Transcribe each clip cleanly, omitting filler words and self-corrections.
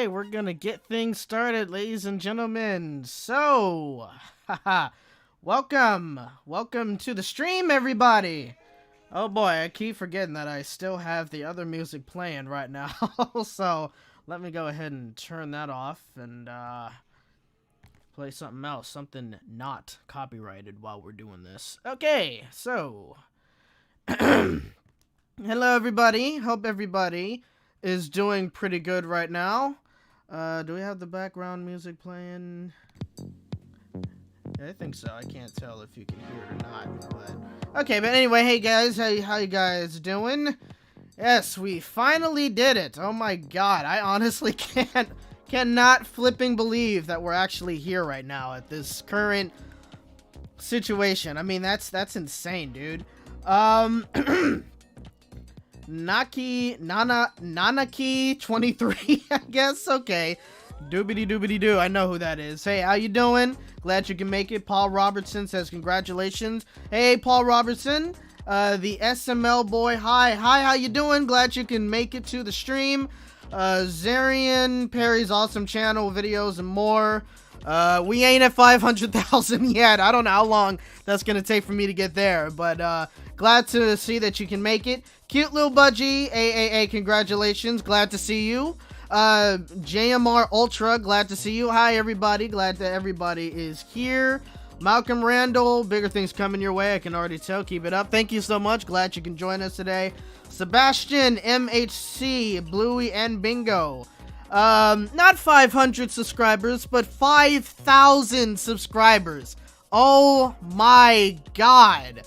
Okay, we're gonna get things started, ladies and gentlemen. So, welcome to the stream, everybody. Oh boy, I keep forgetting that I still have the other music playing right now. So, let me go ahead and turn that off and play something else, something not copyrighted while we're doing this. Okay, so, hello everybody. Hope everybody is doing pretty good right now. Do we have the background music playing? Yeah, I think so. I can't tell if you can hear it or not. But okay, but anyway, hey guys, how you guys doing? Yes, we finally did it. Oh my god, I honestly cannot flipping believe that we're actually here right now at this current situation. I mean, that's insane, dude. Nanaki 23, I guess. Okay. Doobity doobity doo. I know who that is. Hey, how you doing? Glad you can make it. Paul Robertson says congratulations. Hey, Paul Robertson, the SML boy. Hi, how you doing? Glad you can make it to the stream. Zarian, Perry's awesome channel, videos, and more. We ain't at 500,000 yet. I don't know how long that's gonna take for me to get there, but glad to see that you can make it. Cute little budgie, AAA, congratulations. Glad to see you. JMR Ultra, glad to see you. Hi, everybody. Glad that everybody is here. Malcolm Randall, bigger things coming your way. I can already tell. Keep it up. Thank you so much. Glad you can join us today. Sebastian, MHC, Bluey, and Bingo. Not 500 subscribers, but 5,000 subscribers. Oh my god.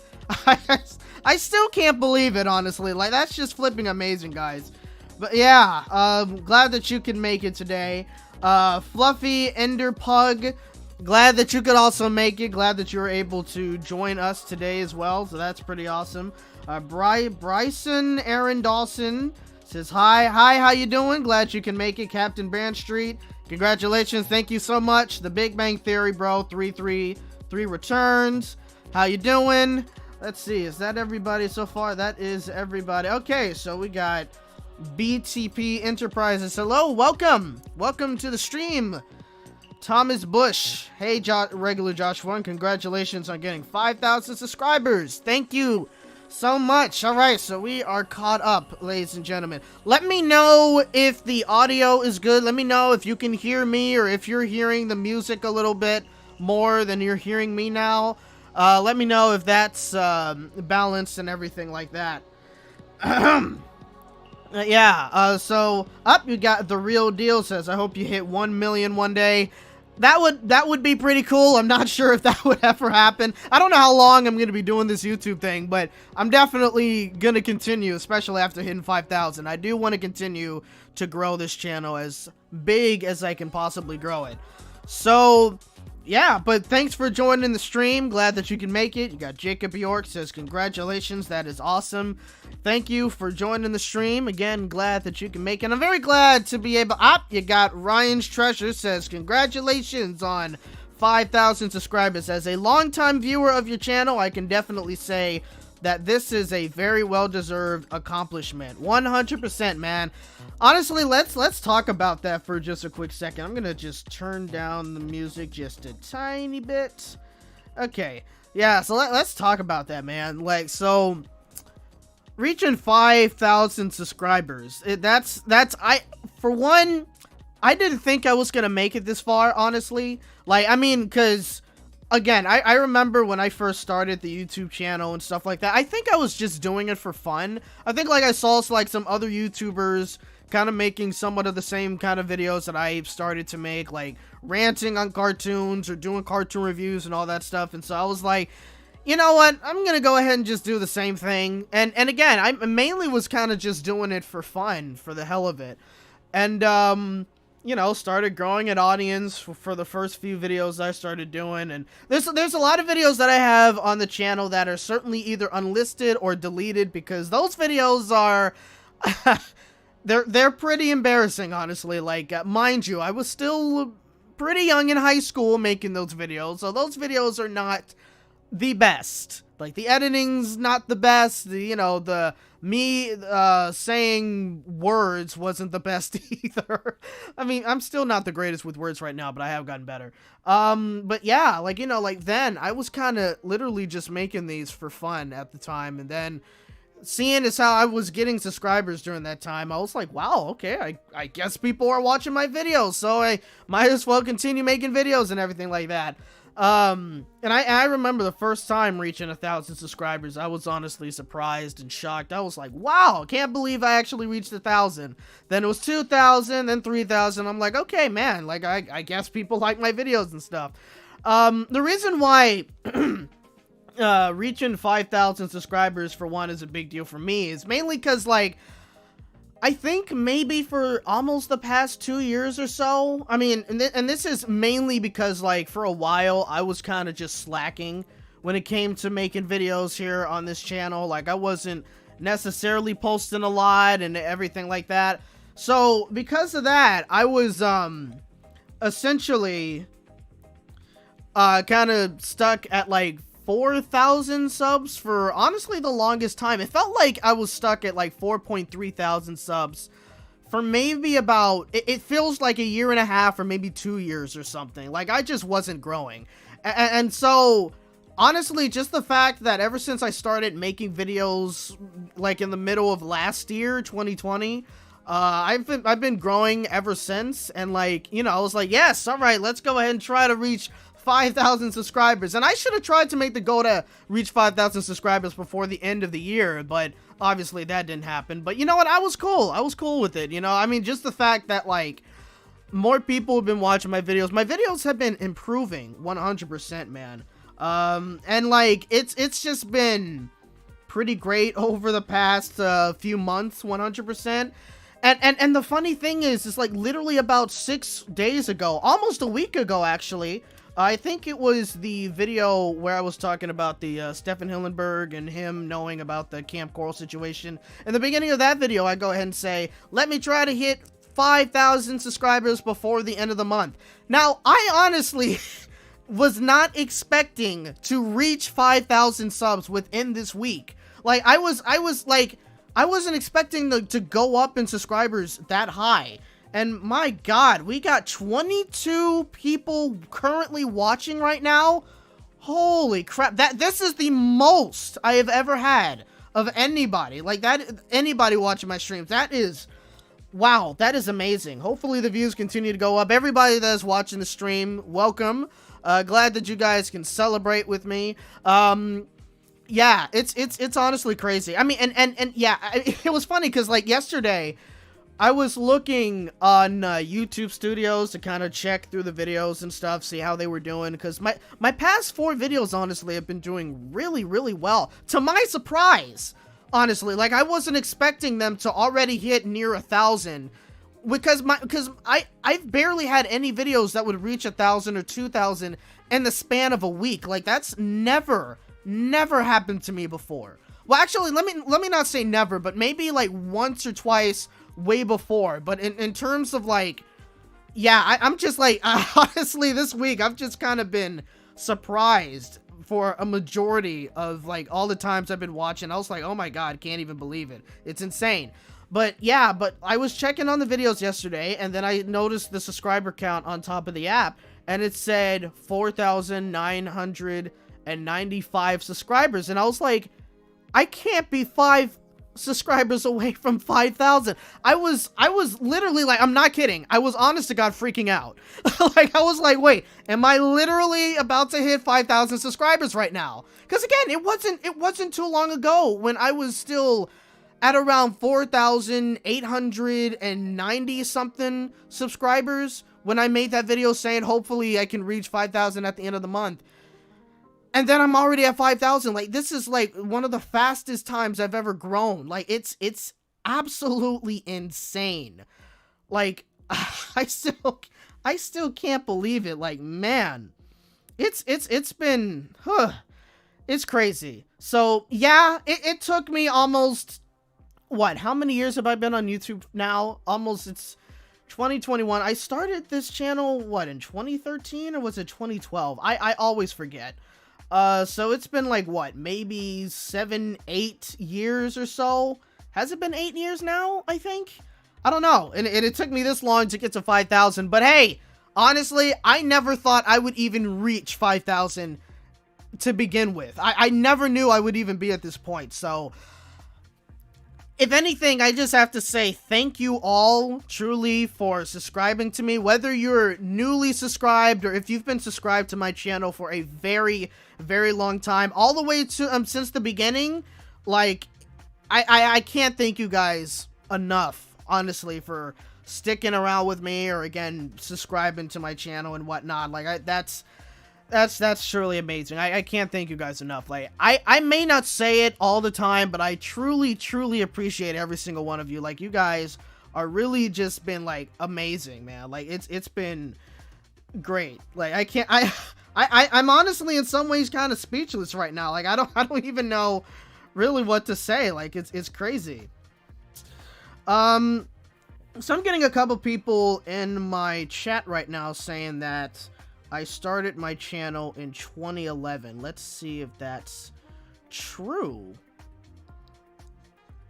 I still can't believe it, honestly. Like, that's just flipping amazing, guys. But yeah, glad that you can make it today. Fluffy Ender Pug, glad that you could also make it. Glad that you were able to join us today as well. So that's pretty awesome. Bryson Aaron Dawson says hi, how you doing? Glad you can make it. Captain Brand Street, congratulations, thank you so much. The Big Bang Theory, bro, 333 returns. How you doing? Let's see, is that everybody so far? That is everybody. Okay, so we got BTP Enterprises. Hello, welcome to the stream. Thomas Bush, hey, regular Josh 1, congratulations on getting 5,000 subscribers. Thank you so much. All right, so we are caught up, ladies and gentlemen. Let me know if the audio is good. Let me know if you can hear me or if you're hearing the music a little bit more than you're hearing me now. Let me know if that's balanced and everything like that. Yeah, so up you got The Real Deal says, I hope you hit 1 million one day. That would be pretty cool. I'm not sure if that would ever happen. I don't know how long I'm going to be doing this YouTube thing, but I'm definitely going to continue, especially after hitting 5,000. I do want to continue to grow this channel as big as I can possibly grow it. So, yeah, but thanks for joining the stream. Glad that you can make it. You got Jacob York says, congratulations. That is awesome. Thank you for joining the stream. Again, glad that you can make it. I'm very glad to be able... you got Ryan's Treasure says, congratulations on 5,000 subscribers. As a longtime viewer of your channel, I can definitely say that this is a very well-deserved accomplishment. 100%, man. Honestly, let's talk about that for just a quick second. I'm gonna just turn down the music just a tiny bit. Okay, yeah, so let's talk about that, man. Like, so reaching 5,000 subscribers, for one, I didn't think I was gonna make it this far, honestly. Like, I mean, because again, I remember when I first started the YouTube channel and stuff like that, I think I was just doing it for fun. I think, like, I saw, like, some other YouTubers kind of making somewhat of the same kind of videos that I started to make, like ranting on cartoons or doing cartoon reviews and all that stuff. And so I was like, you know what, I'm gonna go ahead and just do the same thing. And again, I mainly was kind of just doing it for fun, for the hell of it. And you know, started growing an audience for the first few videos I started doing. And there's a lot of videos that I have on the channel that are certainly either unlisted or deleted, because those videos are they're pretty embarrassing, honestly. Like, mind you, I was still pretty young in high school making those videos, so those videos are not the best. Like, the editing's not the best. The me saying words wasn't the best either. I mean, I'm still not the greatest with words right now, but I have gotten better. But yeah, like, then I was kind of literally just making these for fun at the time, and then seeing as how I was getting subscribers during that time, I was like, wow, okay, I guess people are watching my videos, so I might as well continue making videos and everything like that. And I remember the first time reaching 1,000 subscribers, I was honestly surprised and shocked. I was like, wow, I can't believe I actually reached 1,000. Then it was 2,000, then 3,000. I'm like, okay, man, like, I guess people like my videos and stuff. The reason why reaching 5,000 subscribers, for one, is a big deal for me is mainly because, like, I think maybe for almost the past 2 years or so, I mean, and this is mainly because, like, for a while, I was kind of just slacking when it came to making videos here on this channel. Like, I wasn't necessarily posting a lot and everything like that. So, because of that, I was, essentially, kind of stuck at, like, 4,000 subs for honestly the longest time. It felt like I was stuck at like 4.3 thousand subs for maybe about, it feels like a year and a half or maybe 2 years or something. Like, I just wasn't growing. And so honestly, just the fact that ever since I started making videos like in the middle of last year, 2020, I've been growing ever since. And like, I was like, yes, all right, let's go ahead and try to reach 5,000 subscribers. And I should have tried to make the goal to reach 5,000 subscribers before the end of the year, but obviously that didn't happen. But you know what? I was cool. I was cool with it. I mean, just the fact that, like, more people have been watching my videos. My videos have been improving 100%, man. And like, it's just been pretty great over the past few months, 100%. And the funny thing is like literally about 6 days ago, almost a week ago, actually, I think it was the video where I was talking about the Stefan Hillenberg and him knowing about the Camp Coral situation. In the beginning of that video, I go ahead and say, let me try to hit 5,000 subscribers before the end of the month. Now, I honestly was not expecting to reach 5,000 subs within this week. Like, I wasn't expecting to go up in subscribers that high. And my God, we got 22 people currently watching right now. Holy crap. This is the most I have ever had of anybody. Like, anybody watching my streams. That is, wow, that is amazing. Hopefully the views continue to go up. Everybody that is watching the stream, welcome. Glad that you guys can celebrate with me. Yeah, it's honestly crazy. I mean, and yeah, it was funny because, like, yesterday I was looking on YouTube Studios to kind of check through the videos and stuff, see how they were doing, because my past 4 videos, honestly, have been doing really, really well. To my surprise, honestly, like, I wasn't expecting them to already hit near 1,000, because I've barely had any videos that would reach 1,000 or 2,000 in the span of a week. Like, that's never happened to me before. Well, actually, let me not say never, but maybe like once or twice way before. But in terms of, like, yeah, I'm just like, honestly, this week I've just kind of been surprised for a majority of, like, all the times I've been watching. I was like, oh my God, can't even believe it. It's insane. But yeah, but I was checking on the videos yesterday, and then I noticed the subscriber count on top of the app, and it said 4,995 subscribers, and I was like, I can't be 5 subscribers away from 5,000. I was literally like, I'm not kidding. I was honest to God freaking out. Like, I was like, wait, am I literally about to hit 5,000 subscribers right now? Because again, it wasn't too long ago when I was still at around 4,890 something subscribers when I made that video saying hopefully I can reach 5,000 at the end of the month. And then I'm already at 5,000. Like, this is like one of the fastest times I've ever grown. Like, it's absolutely insane. Like, I still can't believe it. Like, man, it's been, it's crazy. So yeah, it took me almost, what, how many years have I been on YouTube now? Almost, it's 2021. I started this channel, what, in 2013 or was it 2012? I always forget. So it's been like, what, maybe 7, 8 years or so? Has it been 8 years now, I think? I don't know. And it took me this long to get to 5,000. But hey, honestly, I never thought I would even reach 5,000 to begin with. I never knew I would even be at this point. So, if anything, I just have to say thank you all truly for subscribing to me. Whether you're newly subscribed or if you've been subscribed to my channel for a very, very long time, all the way to since the beginning, like, I can't thank you guys enough, honestly, for sticking around with me, or again, subscribing to my channel and whatnot. Like, that's truly amazing. I can't thank you guys enough. Like, I may not say it all the time, but I truly, truly appreciate every single one of you. Like, you guys are really just been, like, amazing, man. Like, it's been great. Like, I'm honestly in some ways kind of speechless right now. Like, I don't even know really what to say. Like, it's crazy. So I'm getting a couple people in my chat right now saying that I started my channel in 2011. Let's see if that's true.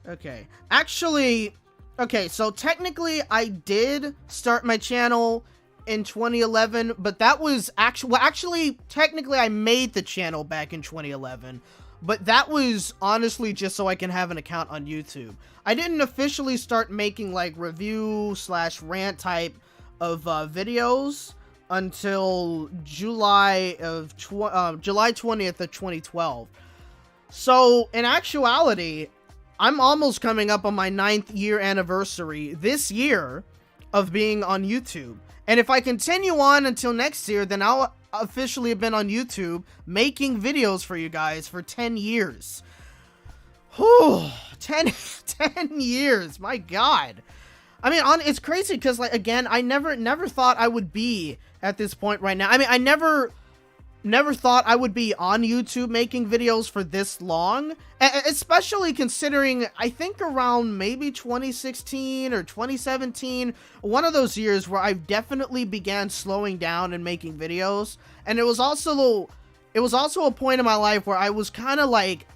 Okay. Actually, okay, so technically I did start my channel in 2011, but that was actually, technically I made the channel back in 2011. But that was honestly just so I can have an account on YouTube. I didn't officially start making like review / rant type of videos until July 20th of 2012. So in actuality, I'm almost coming up on my 9th year anniversary this year of being on YouTube. And if I continue on until next year, then I'll officially have been on YouTube making videos for you guys for 10 years. Whew, 10 years, my god. I mean, it's crazy because, like, again, I never thought I would be at this point right now. I mean, I never thought I would be on YouTube making videos for this long, especially considering, I think around maybe 2016 or 2017, one of those years where I definitely began slowing down and making videos. And it was also a point in my life where I was kind of like,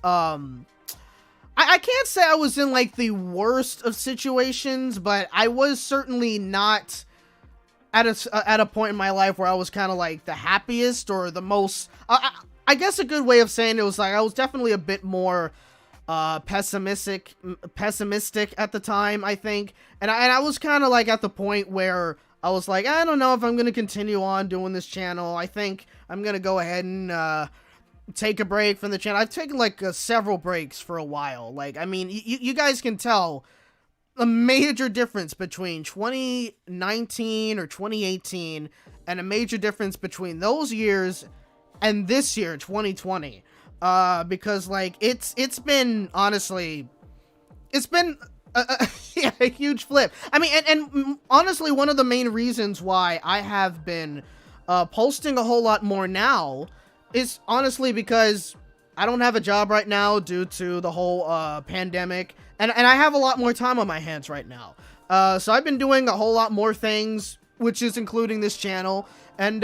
I can't say I was in like the worst of situations, but I was certainly not at a point in my life where I was kind of like the happiest or the most, I guess a good way of saying it was like I was definitely a bit more pessimistic at the time, I think. And I was kind of like at the point where I was like, I don't know if I'm going to continue on doing this channel. I think I'm going to go ahead and take a break from the channel. I've taken like several breaks for a while. Like, I mean, you guys can tell a major difference between 2019 or 2018 and a major difference between those years and this year, 2020. Because like it's been, honestly, it's been yeah, a huge flip. I mean, and honestly, one of the main reasons why I have been posting a whole lot more now is honestly because I don't have a job right now due to the whole pandemic, and I have a lot more time on my hands right now. So I've been doing a whole lot more things, which is including this channel. And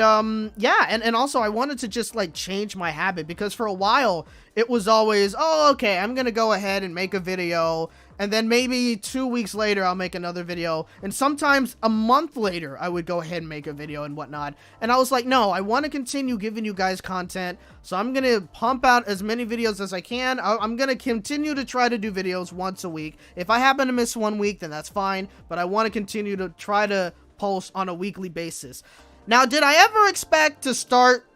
yeah, and also I wanted to just like change my habit, because for a while it was always, oh, okay, I'm gonna go ahead and make a video, and then maybe 2 weeks later I'll make another video, and sometimes a month later I would go ahead and make a video and whatnot. And I was like, no, I want to continue giving you guys content, so I'm gonna pump out as many videos as I can. I'm gonna continue to try to do videos once a week. If I happen to miss 1 week, then that's fine, but I want to continue to try to post on a weekly basis. Now, did I ever expect to start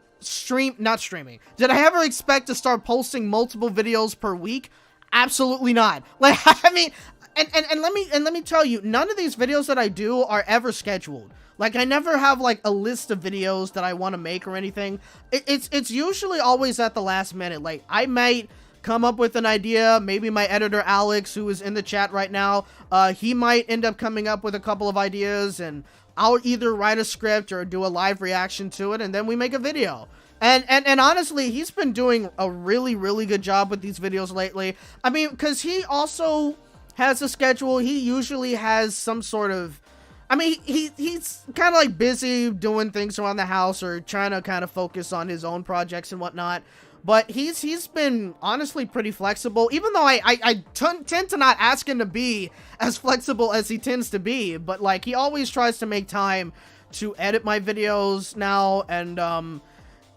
not streaming? Did I ever expect to start posting multiple videos per week? Absolutely not. Like, I mean, and let me tell you, none of these videos that I do are ever scheduled. Like, I never have like a list of videos that I want to make or anything. It's usually always at the last minute. Like, I might come up with an idea. Maybe my editor Alex, who is in the chat right now, he might end up coming up with a couple of ideas, and I'll either write a script or do a live reaction to it, and then we make a video. And honestly, he's been doing a really, really good job with these videos lately. I mean, because he also has a schedule. He usually has some sort of, I mean, he's kind of like busy doing things around the house or trying to kind of focus on his own projects and whatnot. But he's been honestly pretty flexible, even though I tend to not ask him to be as flexible as he tends to be. But like, he always tries to make time to edit my videos now. And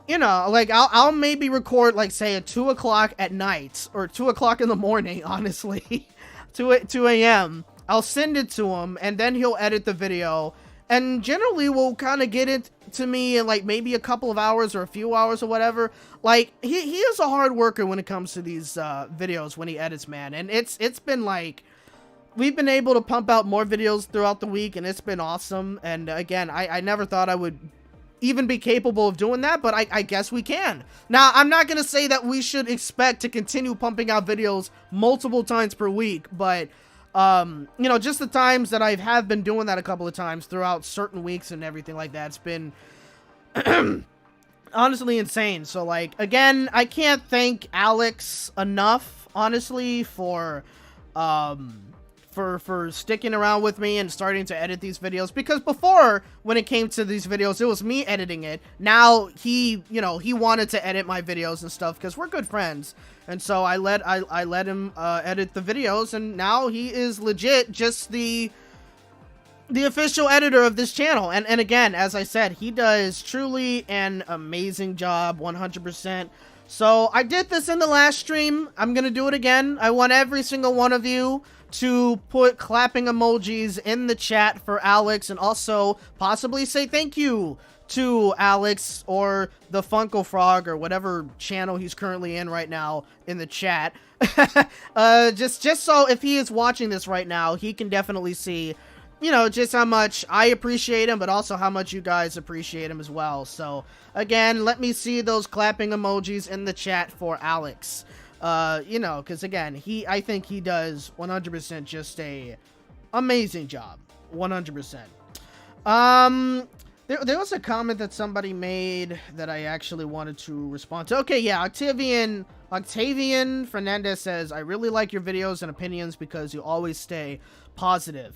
you know, like, I'll maybe record, like, say at 2 o'clock at night or 2 o'clock in the morning, honestly, 2 a.m. I'll send it to him, and then he'll edit the video, and generally will kind of get it to me in like maybe a couple of hours or a few hours or whatever. Like, he is a hard worker when it comes to these videos when he edits, man. And it's been like, we've been able to pump out more videos throughout the week, and it's been awesome. And again, I never thought I would even be capable of doing that, but I guess we can. Now, I'm not gonna say that we should expect to continue pumping out videos multiple times per week, but you know, just the times that I have been doing that a couple of times throughout certain weeks and everything like that, it's been honestly insane. So like, again, I can't thank Alex enough, honestly, for sticking around with me and starting to edit these videos, because before, when it came to these videos, it was me editing it. Now he, you know, he wanted to edit my videos and stuff because we're good friends, and so I let him edit the videos, and now he is legit just the official editor of this channel. And again, as I said, he does truly an amazing job, 100%. So I did this in the last stream. I'm gonna do it again. I want every single one of you to put clapping emojis in the chat for Alex, and also possibly say thank you to Alex or the Funko Frog or whatever channel he's currently in right now in the chat. Just so if he is watching this right now, he can definitely see, you know, just how much I appreciate him, but also how much you guys appreciate him as well. So again, let me see those clapping emojis in the chat for Alex. You know, because again, I think he does 100% just a amazing job. 100%. There was a comment that somebody made that I actually wanted to respond to. Okay, yeah, Octavian Fernandez says, I really like your videos and opinions because you always stay positive.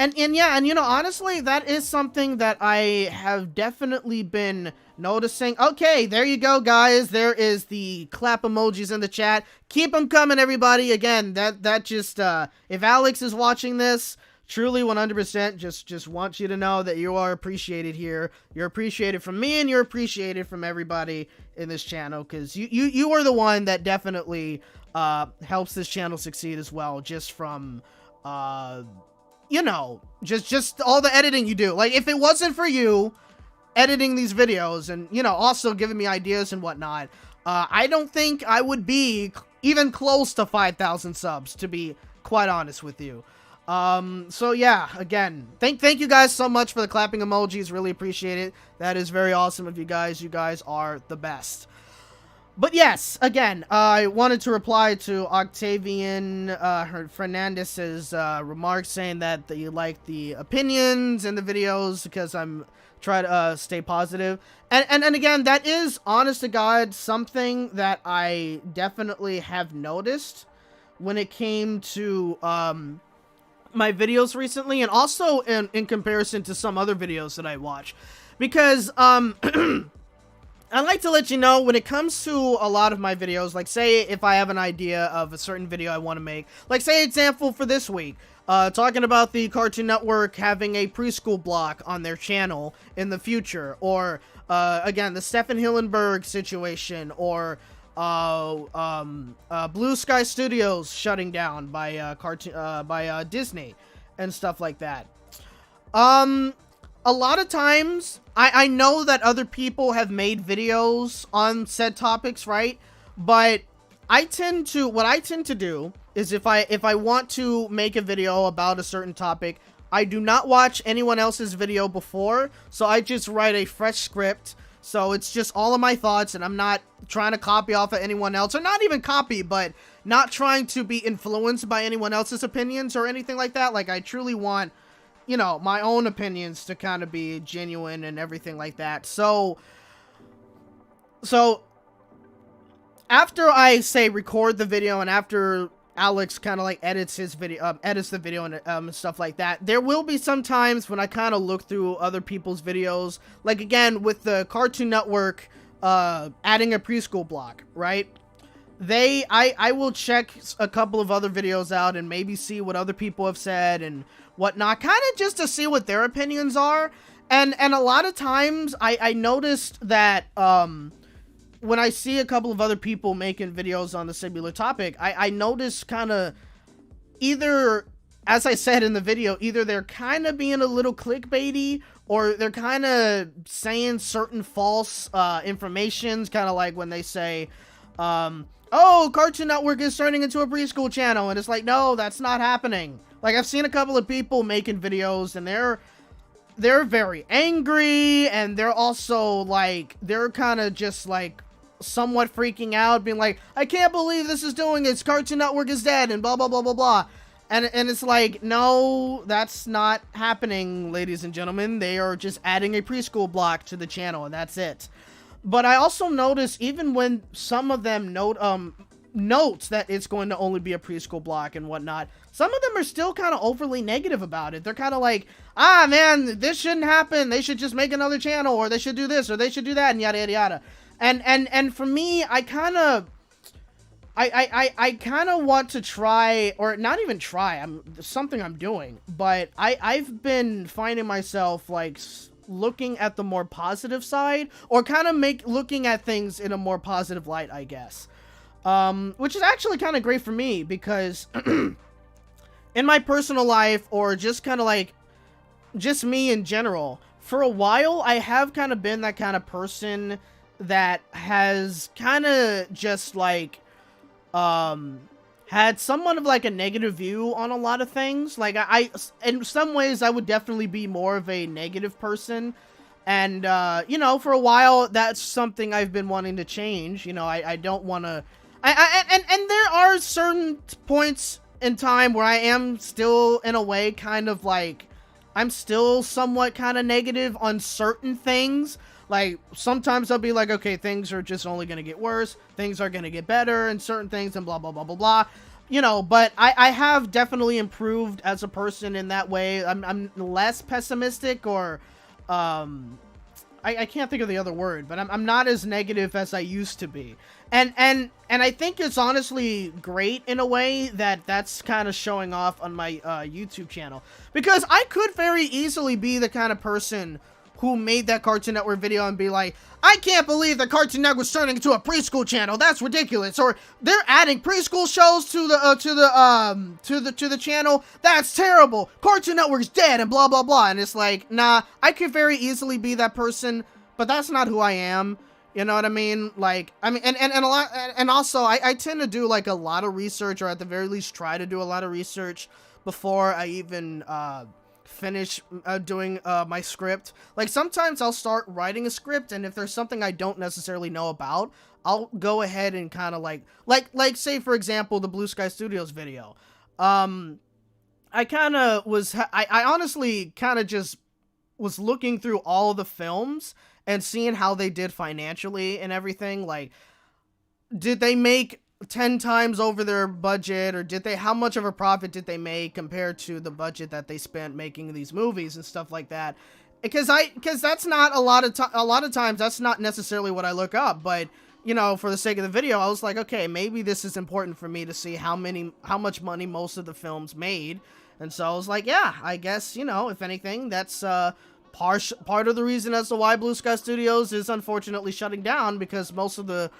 And yeah, and you know, honestly, that is something that I have definitely been noticing. Okay, there you go, guys. There is the clap emojis in the chat. Keep them coming, everybody. Again, that just, if Alex is watching this, truly 100% just want you to know that you are appreciated here. You're appreciated from me, and you're appreciated from everybody in this channel, because you are the one that definitely helps this channel succeed as well, just from you know, just all the editing you do. Like, if it wasn't for you editing these videos and, you know, also giving me ideas and whatnot, I don't think I would be even close to 5,000 subs, to be quite honest with you. So yeah, again, thank you guys so much for the clapping emojis. Really appreciate it. That is very awesome of you guys. You guys are the best. But yes, again, I wanted to reply to Octavian Fernandez's remarks, saying that you like the opinions and the videos because I'm trying to stay positive. And again, that is, honest to God, something that I definitely have noticed when it came to my videos recently, and also in comparison to some other videos that I watch. Because I like to let you know, when it comes to a lot of my videos, like, say if I have an idea of a certain video I want to make, like, say example for this week, talking about the Cartoon Network having a preschool block on their channel in the future, or again, the Stephen Hillenburg situation, or Blue Sky Studios shutting down by Disney and stuff like that. A lot of times, I know that other people have made videos on said topics, right? But what I tend to do is, if I want to make a video about a certain topic, I do not watch anyone else's video before, so I just write a fresh script. So it's just all of my thoughts, and I'm not trying to copy off of anyone else, or not even copy, but not trying to be influenced by anyone else's opinions or anything like that. Like, I truly want, you know, my own opinions to kind of be genuine and everything like that. So after I say record the video, and after Alex kind of like edits the video and stuff like that, there will be some times when I kind of look through other people's videos. Like, again, with the Cartoon Network adding a preschool block, right? I will check a couple of other videos out and maybe see what other people have said and whatnot, kind of just to see what their opinions are. And a lot of times I noticed that when I see a couple of other people making videos on the similar topic, I notice kind of either, as I said in the video, either they're kind of being a little clickbaity or they're kind of saying certain false informations, kind of like when they say, oh, Cartoon Network is turning into a preschool channel, and it's like, no, that's not happening. Like, I've seen a couple of people making videos, and they're very angry, and they're also, like, they're kind of just, like, somewhat freaking out, being like, I can't believe this is doing it, Cartoon Network is dead, and blah, blah, blah, blah, blah. And it's like, no, that's not happening, ladies and gentlemen. They are just adding a preschool block to the channel, and that's it. But I also notice, even when some of them notes that it's going to only be a preschool block and whatnot, some of them are still kind of overly negative about it. They're kind of like, ah, man, this shouldn't happen. They should just make another channel, or they should do this, or they should do that, and yada, yada, yada. And for me, I kind of want to try, or not even try, something I'm doing, but I've been finding myself, like, looking at the more positive side, or kind of looking at things in a more positive light, I guess. Which is actually kind of great for me, because in my personal life, or just kind of like, just me in general, for a while, I have kind of been that kind of person that has kind of just, like, had somewhat of, like, a negative view on a lot of things. Like, in some ways, I would definitely be more of a negative person. And, you know, for a while, that's something I've been wanting to change. You know, I don't want to... And there are certain points in time where I am still, in a way, kind of, like... I'm still somewhat kind of negative on certain things. Like, sometimes I'll be like, okay, things are just only going to get worse. Things are going to get better and certain things and blah, blah, blah, blah, blah. You know, but I have definitely improved as a person in that way. I'm less pessimistic, or, I can't think of the other word, but I'm not as negative as I used to be. And I think it's honestly great in a way that that's kind of showing off on my YouTube channel. Because I could very easily be the kind of person who made that Cartoon Network video and be like, I can't believe that Cartoon Network's turning into a preschool channel. That's ridiculous. Or they're adding preschool shows to the channel. That's terrible. Cartoon Network's dead and blah blah blah. And it's like, nah, I could very easily be that person, but that's not who I am. You know what I mean? Like, I mean, and a lot, and also I tend to do, like, a lot of research, or at the very least try to do a lot of research before I even finish doing my script. Like, sometimes I'll start writing a script, and if there's something I don't necessarily know about, I'll go ahead and kind of like say, for example, the Blue Sky Studios video. I kind of was, I honestly kind of just was looking through all of the films and seeing how they did financially and everything. Like, did they make 10 times over their budget, or how much of a profit did they make compared to the budget that they spent making these movies and stuff like that? Because that's not a lot of times that's not necessarily what I look up, but, you know, for the sake of the video, I was like, okay, maybe this is important for me to see how much money most of the films made. And so I was like, yeah, I guess, you know, if anything, that's part of the reason as to why Blue Sky Studios is unfortunately shutting down, because most of the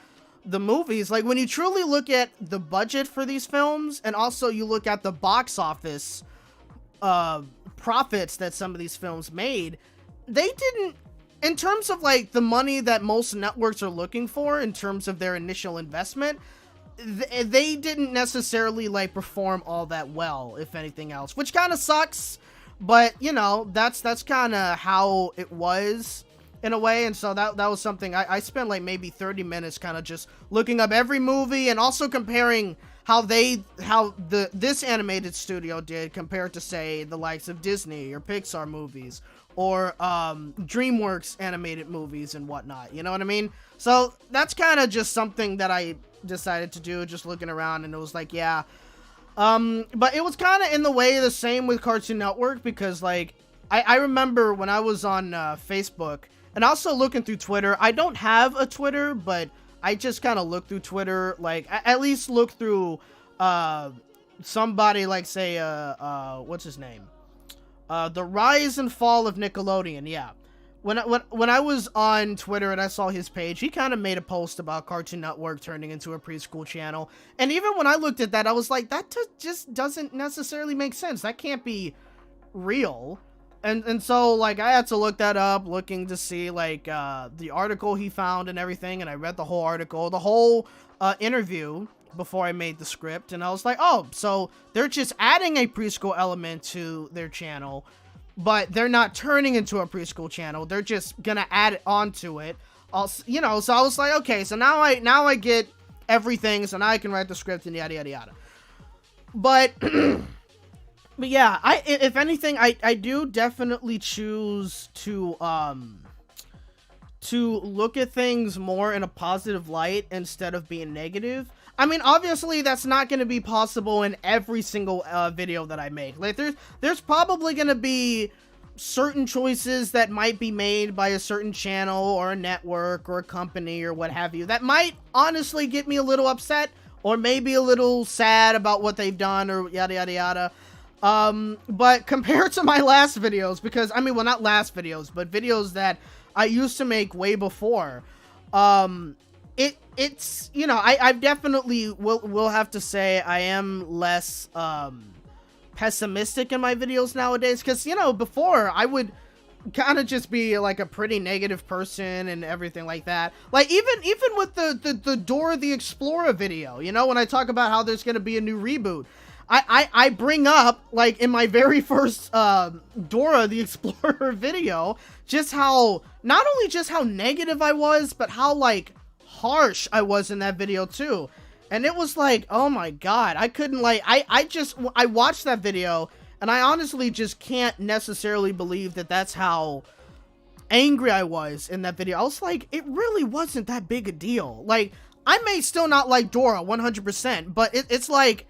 movies, like, when you truly look at the budget for these films, and also you look at the box office profits that some of these films made, they didn't, in terms of, like, the money that most networks are looking for in terms of their initial investment, they didn't necessarily, like, perform all that well, if anything else, which kind of sucks. But, you know, that's kind of how it was in a way. And so that was something I spent, like, maybe 30 minutes kind of just looking up every movie, and also comparing how this animated studio did compared to, say, the likes of Disney or Pixar movies, or DreamWorks animated movies and whatnot. You know what I mean? So that's kind of just something that I decided to do, just looking around, and it was like, yeah. But it was kind of in the way the same with Cartoon Network, because, like, I remember when I was on Facebook, And also looking through Twitter, I don't have a Twitter, but I just kind of look through Twitter, like, at least look through, somebody like, say, what's his name? The Rise and Fall of Nickelodeon, yeah. When I was on Twitter and I saw his page, he kind of made a post about Cartoon Network turning into a preschool channel. And even when I looked at that, I was like, that just doesn't necessarily make sense. That can't be real. And so, like, I had to look that up, looking to see, like, the article he found and everything. And I read the whole article, the whole interview before I made the script. And I was like, oh, so they're just adding a preschool element to their channel, but they're not turning into a preschool channel. They're just gonna add it onto it. Also, you know, so I was like, okay, so now I get everything, so now I can write the script and yada yada yada. But but yeah, if anything, I do definitely choose to look at things more in a positive light instead of being negative. I mean, obviously, that's not going to be possible in every single video that I make. Like, there's probably going to be certain choices that might be made by a certain channel or a network or a company or what have you that might honestly get me a little upset or maybe a little sad about what they've done or yada yada yada. But compared to my last videos, because, I mean, well, not last videos, but videos that I used to make way before, it's, you know, I definitely will have to say I am less, pessimistic in my videos nowadays, because, you know, before I would kind of just be like a pretty negative person and everything like that. Like, even with the Dora the Explorer video, you know, when I talk about how there's going to be a new reboot, I bring up, like, in my very first, Dora the Explorer video, just how, not only just how negative I was, but how, like, harsh I was in that video too. And it was like, oh my god, I couldn't, like, I watched that video and I honestly just can't necessarily believe that that's how angry I was in that video. I was like, it really wasn't that big a deal. Like, I may still not like Dora 100%, but it's like,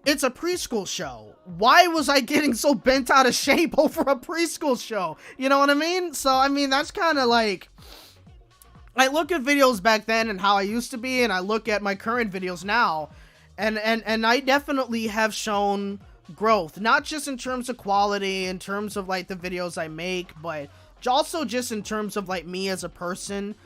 it's a preschool show. Why was I getting so bent out of shape over a preschool show? You know what I mean? So, I mean, that's kind of like, I look at videos back then and how I used to be, and I look at my current videos now, and I definitely have shown growth, not just in terms of quality, in terms of, like, the videos I make, but also just in terms of, like, me as a person,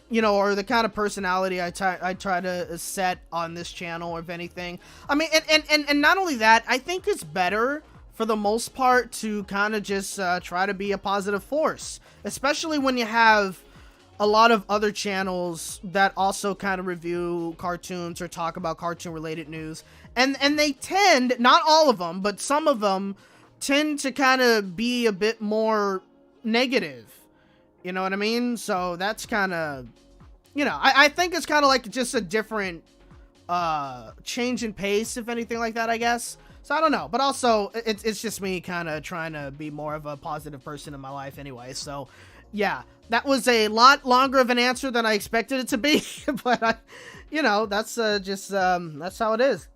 you know, or the kind of personality I try to set on this channel, or if anything. I mean, and not only that, I think it's better, for the most part, to kind of just try to be a positive force, especially when you have a lot of other channels that also kind of review cartoons or talk about cartoon related news, and they tend, not all of them, but some of them tend to kind of be a bit more negative, you know what I mean? So that's kind of, you know, I think it's kind of like just a different change in pace, if anything like that, I guess. So I don't know, but also it's just me kind of trying to be more of a positive person in my life anyway. So yeah, that was a lot longer of an answer than I expected it to be, but you know, that's just that's how it is.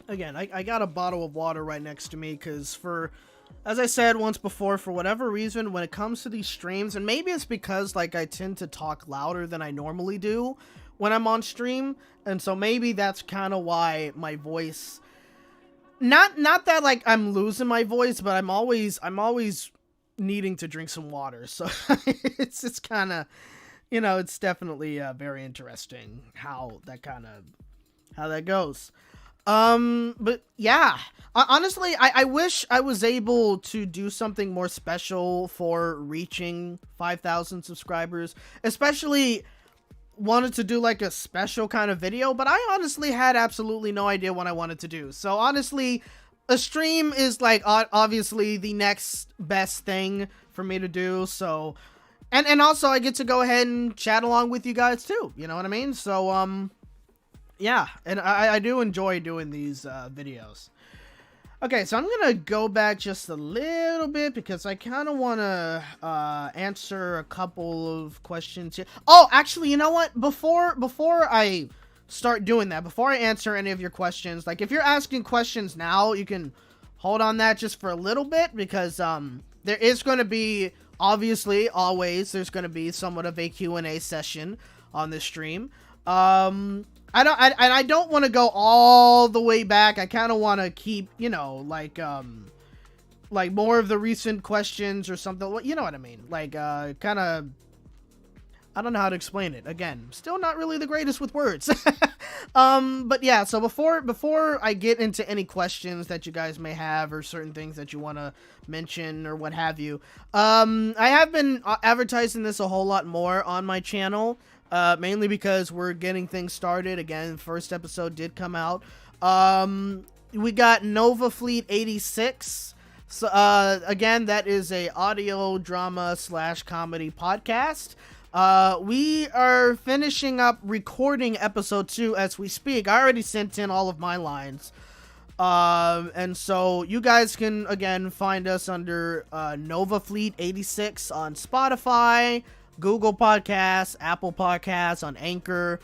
Again, I got a bottle of water right next to me because, as I said once before, for whatever reason, when it comes to these streams, and maybe it's because, like, I tend to talk louder than I normally do when I'm on stream, and so maybe that's kind of why my voice, not that, like, I'm losing my voice, but I'm always needing to drink some water, so it's kind of, you know, it's definitely very interesting how that goes. But yeah, honestly, I wish I was able to do something more special for reaching 5,000 subscribers, especially wanted to do like a special kind of video, but I honestly had absolutely no idea what I wanted to do. So honestly, a stream is like obviously the next best thing for me to do. So, and also I get to go ahead and chat along with you guys too, you know what I mean? So, yeah, and I do enjoy doing these videos. Okay, so I'm gonna go back just a little bit because I kind of want to answer a couple of questions here. Oh, actually, you know what? Before I start doing that, before I answer any of your questions, like if you're asking questions now, you can hold on that just for a little bit, because there is going to be, obviously, always, there's going to be somewhat of a Q&A session on this stream. I don't want to go all the way back. I kind of want to keep, you know, like more of the recent questions or something. You know what I mean? Like, kind of, I don't know how to explain it. Again, still not really the greatest with words. But yeah, so before I get into any questions that you guys may have, or certain things that you want to mention or what have you, I have been advertising this a whole lot more on my channel, mainly because we're getting things started. Again, first episode did come out. We got Nova Fleet 86. So, again, that is a audio drama / comedy podcast. We are finishing up recording episode 2 as we speak. I already sent in all of my lines. And so you guys can, again, find us under, Nova Fleet 86 on Spotify, Google Podcasts, Apple Podcasts, on Anchor,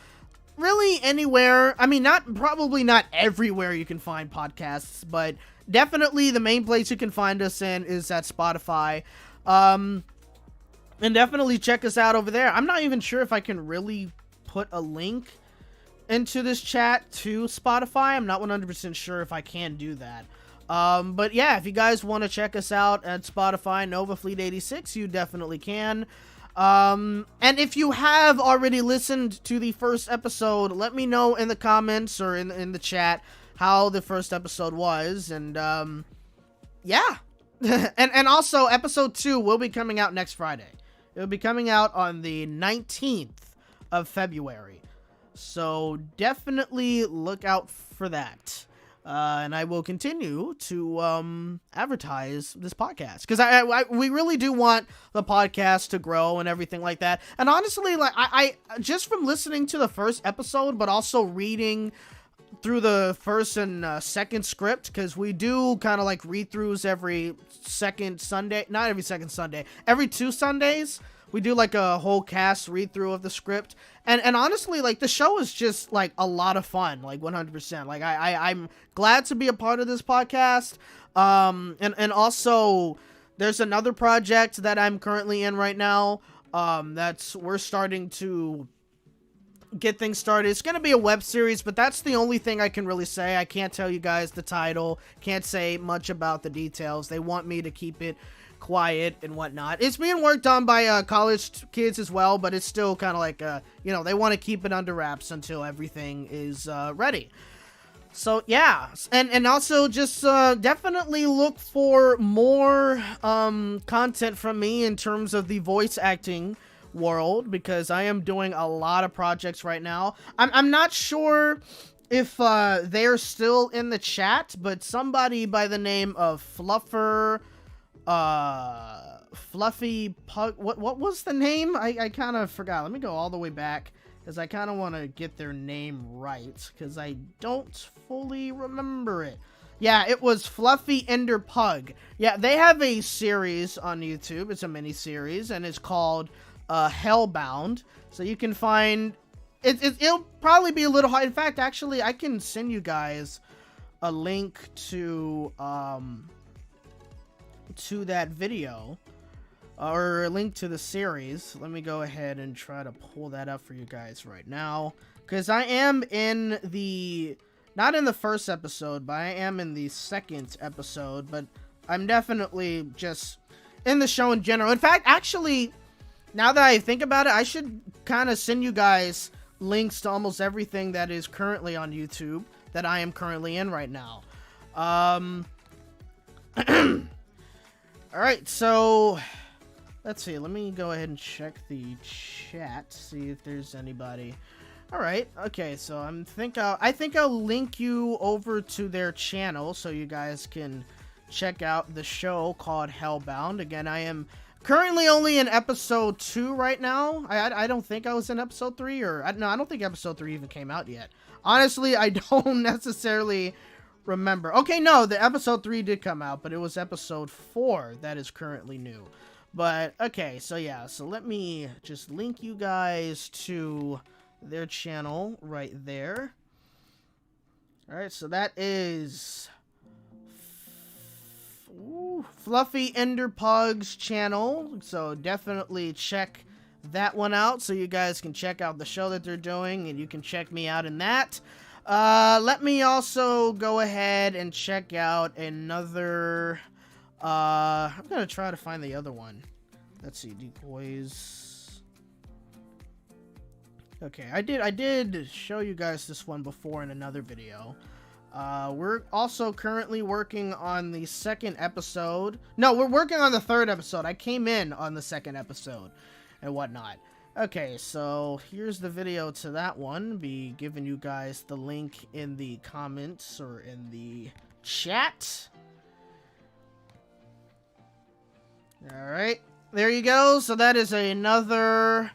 really anywhere. I mean, probably not everywhere you can find podcasts, but definitely the main place you can find us in is at Spotify. And definitely check us out over there. I'm not even sure if I can really put a link into this chat to Spotify. I'm not 100% sure if I can do that. But yeah, if you guys want to check us out at Spotify, Nova Fleet 86, you definitely can. And if you have already listened to the first episode, let me know in the comments or in the chat how the first episode was. And yeah. and also episode 2 will be coming out next Friday. It'll be coming out on the 19th of February. So definitely look out for that. And I will continue to advertise this podcast, because we really do want the podcast to grow and everything like that. And honestly, like I just from listening to the first episode, but also reading through the first and second script, because we do kind of like read-throughs every second Sunday, not every second Sunday, every 2 Sundays we do like a whole cast read-through of the script, and honestly, like, the show is just like a lot of fun, like 100%. Like I'm glad to be a part of this podcast. And also there's another project that I'm currently in right now, we're starting to get things started. It's gonna be a web series, but that's the only thing I can really say. I can't tell you guys the title, can't say much about the details. They want me to keep it quiet and whatnot. It's being worked on by college kids as well, but it's still kind of like you know, they want to keep it under wraps until everything is ready. So yeah, and also just definitely look for more content from me in terms of the voice acting world, because I am doing a lot of projects right now. I'm not sure if they're still in the chat, but somebody by the name of Fluffy Pug, what was the name? I kind of forgot. Let me go all the way back, because I kind of want to get their name right, because I don't fully remember it. Yeah, it was Fluffy Ender Pug. Yeah, they have a series on YouTube. It's a mini series, and it's called Hellbound. So you can find it'll probably be a little hard. In fact, actually, I can send you guys a link to that video, or a link to the series. Let me go ahead and try to pull that up for you guys right now, because I am in the, not in the first episode, but I am in the second episode, but I'm definitely just in the show in general. In fact, actually, now that I think about it, I should kind of send you guys links to almost everything that is currently on YouTube that I am currently in right now. Alright, so let's see. Let me go ahead and check the chat, see if there's anybody. Alright, okay, so I think I'll link you over to their channel so you guys can check out the show called Hellbound. Again, I am currently only in episode 2 right now. I don't think I was in episode 3, or no, I don't think episode 3 even came out yet. Honestly, I don't necessarily remember. Okay, no, the episode 3 did come out, but it was episode 4 that is currently new. But okay, so yeah, so let me just link you guys to their channel right there. All right, so that is Fluffy Enderpug's channel, so definitely check that one out so you guys can check out the show that they're doing, and you can check me out in that. Let me also go ahead and check out another, I'm gonna try to find the other one. Let's see, decoys. Okay, I did show you guys this one before in another video. We're also currently working on the second episode. No, we're working on the third episode. I came in on the second episode and whatnot. Okay, so here's the video to that one. Be giving you guys the link in the comments or in the chat. Alright, there you go. So that is another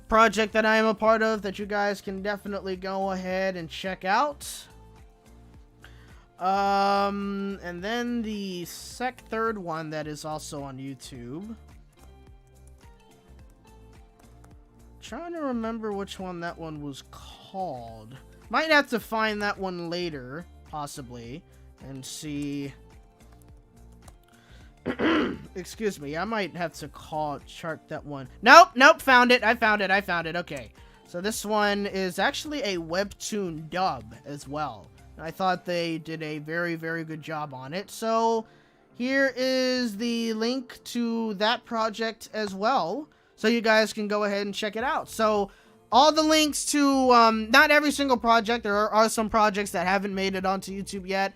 project that I am a part of that you guys can definitely go ahead and check out. And then the third one that is also on YouTube. Trying to remember which one that one was called. Might have to find that one later, possibly, and see. Excuse me, I might have to chart that one. Nope, found it. I found it. Okay. So this one is actually a webtoon dub as well. I thought they did a very, very good job on it. So here is the link to that project as well, so you guys can go ahead and check it out. So all the links to, not every single project. There are some projects that haven't made it onto YouTube yet.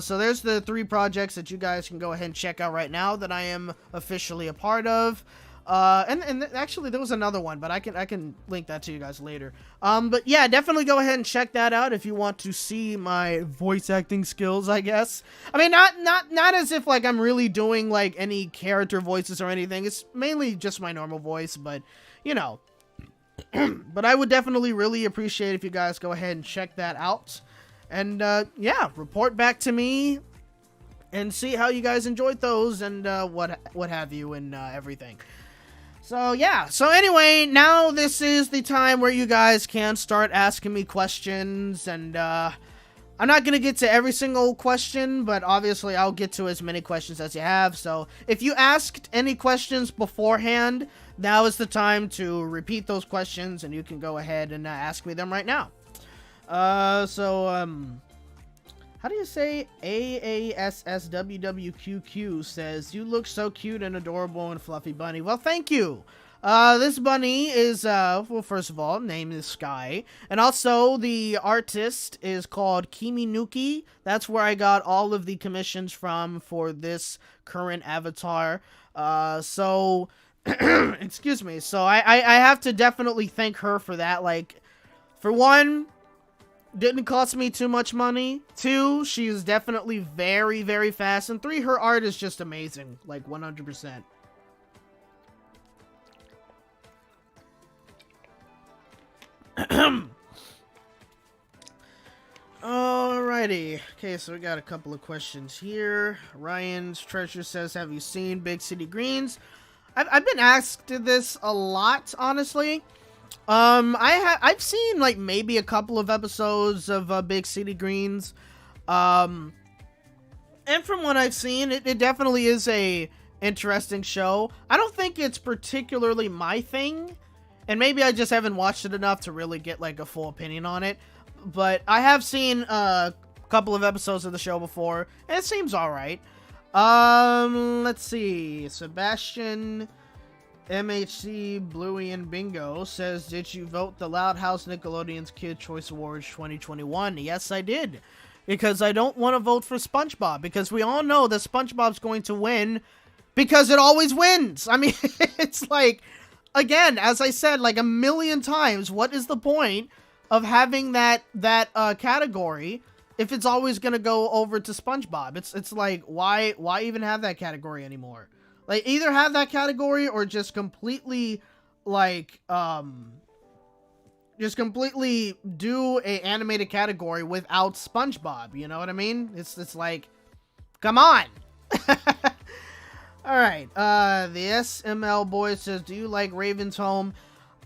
So there's the 3 projects that you guys can go ahead and check out right now that I am officially a part of. And actually there was another one, but I can link that to you guys later. But yeah, definitely go ahead and check that out if you want to see my voice acting skills, I guess. I mean, not as if like I'm really doing like any character voices or anything. It's mainly just my normal voice, but you know. But I would definitely really appreciate if you guys go ahead and check that out. And, yeah, report back to me and see how you guys enjoyed those and, what have you and, everything. So, yeah. So, anyway, now this is the time where you guys can start asking me questions. And, I'm not going to get to every single question, but obviously I'll get to as many questions as you have. So, if you asked any questions beforehand, now is the time to repeat those questions and you can go ahead and ask me them right now. How do you say AASSWWQQ says, "You look so cute and adorable and fluffy bunny." Well, thank you. This bunny is, well, first of all, name is Sky. And also, the artist is called Kiminuki. That's where I got all of the commissions from for this current avatar. So, excuse me. So, I have to definitely thank her for that. Like, for one, didn't cost me too much money. 2, she is definitely very, very fast. And 3, her art is just amazing. Like, 100%. Alrighty. Okay, so we got a couple of questions here. Ryan's Treasure says, "Have you seen Big City Greens?" I've been asked this a lot, honestly. I've seen like maybe a couple of episodes of Big City Greens, and from what I've seen, it definitely is a interesting show. I don't think it's particularly my thing, and maybe I just haven't watched it enough to really get like a full opinion on it. But I have seen a couple of episodes of the show before, and it seems all right. Let's see, Sebastian MHC Bluey and Bingo says, "Did you vote the Loud House Nickelodeon's Kid Choice Awards 2021? Yes, I did. Because I don't want to vote for SpongeBob. Because we all know that SpongeBob's going to win. Because it always wins. I mean, it's like, again, as I said like a million times, what is the point of having that category if it's always going to go over to SpongeBob? It's like, why even have that category anymore? Like, either have that category or just completely, like, just completely do a animated category without SpongeBob, you know what I mean? It's like, come on! Alright, the SML boy says, "Do you like Raven's Home?"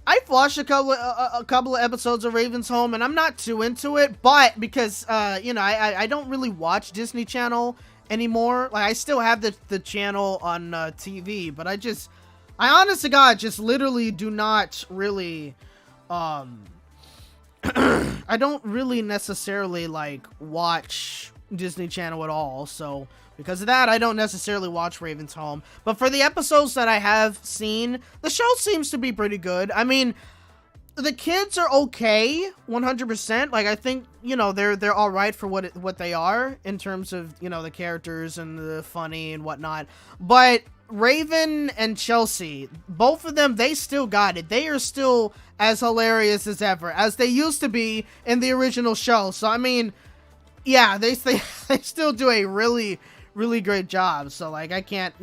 I've watched a couple of episodes of Raven's Home, and I'm not too into it, but because, you know, I don't really watch Disney Channel, anymore. Like, I still have the channel on TV, but I honest to God, just literally do not really, I don't really necessarily, like, watch Disney Channel at all, so because of that, I don't necessarily watch Raven's Home. But for the episodes that I have seen, the show seems to be pretty good. I mean, the kids are okay, 100%. Like, I think, you know, they're all right for what they are in terms of, you know, the characters and the funny and whatnot. But Raven and Chelsea, both of them, they still got it. They are still as hilarious as ever, as they used to be in the original show. So, I mean, yeah, they still do a really, really great job. So, like, I can't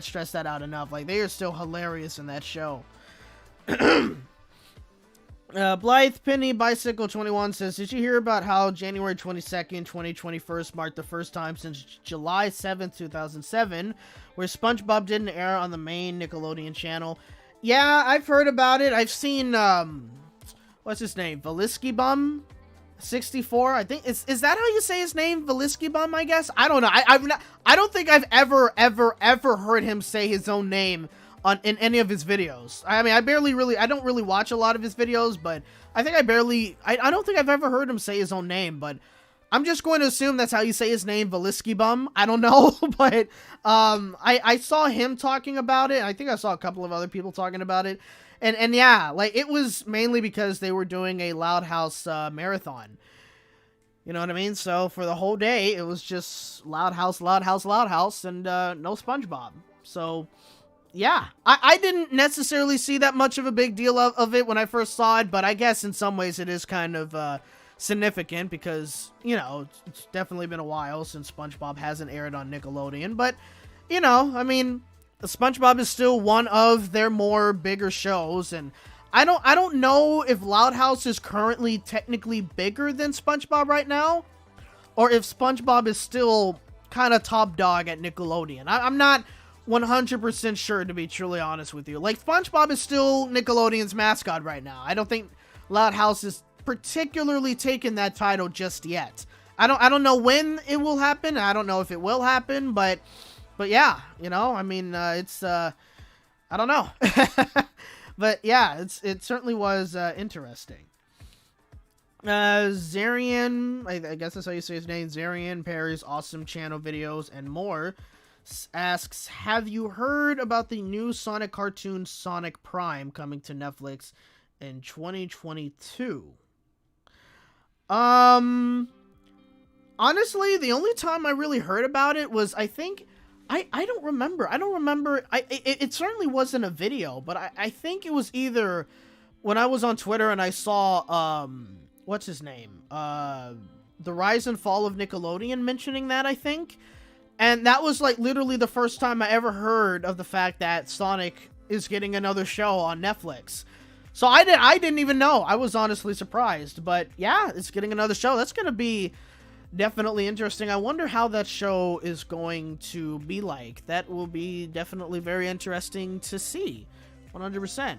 stress that out enough. Like, they are still hilarious in that show. Blythe Penny Bicycle 21 says, did you hear about how January 22nd, 2021 marked the first time since July 7th, 2007, where SpongeBob didn't air on the main Nickelodeon channel? Yeah, I've heard about it. I've seen, what's his name? Velisky Bum 64, I think. Is that how you say his name? Velisky Bum, I guess? I don't know. I don't think I've ever heard him say his own name in any of his videos. I mean, I don't really watch a lot of his videos, but I think I don't think I've ever heard him say his own name, but I'm just going to assume that's how you say his name, Velisky Bum. I don't know, but I saw him talking about it. I think I saw a couple of other people talking about it, and yeah, like, it was mainly because they were doing a Loud House marathon. You know what I mean? So for the whole day, it was just Loud House, Loud House, Loud House, and no SpongeBob. So yeah, I didn't necessarily see that much of a big deal of it when I first saw it, but I guess in some ways it is kind of significant because, you know, it's definitely been a while since SpongeBob hasn't aired on Nickelodeon. But, you know, I mean, SpongeBob is still one of their more bigger shows, and I don't know if Loud House is currently technically bigger than SpongeBob right now, or if SpongeBob is still kind of top dog at Nickelodeon. I'm not 100% sure, to be truly honest with you. Like, SpongeBob is still Nickelodeon's mascot right now. I don't think Loud House is particularly taken that title just yet. I don't know when it will happen. I don't know if it will happen, but yeah, you know, I mean, it's I don't know. But yeah, it certainly was interesting. Zarian, I guess that's how you say his name, Zarian Perry's awesome channel videos and more, asks, have you heard about the new Sonic cartoon Sonic Prime coming to Netflix in 2022? Honestly, the only time I really heard about it was, I think, I don't remember. It certainly wasn't a video, but I think it was either when I was on Twitter and I saw, what's his name? The Rise and Fall of Nickelodeon mentioning that, I think. And that was, like, literally the first time I ever heard of the fact that Sonic is getting another show on Netflix. So I didn't even know. I was honestly surprised. But yeah, it's getting another show. That's going to be definitely interesting. I wonder how that show is going to be like. That will be definitely very interesting to see. 100%.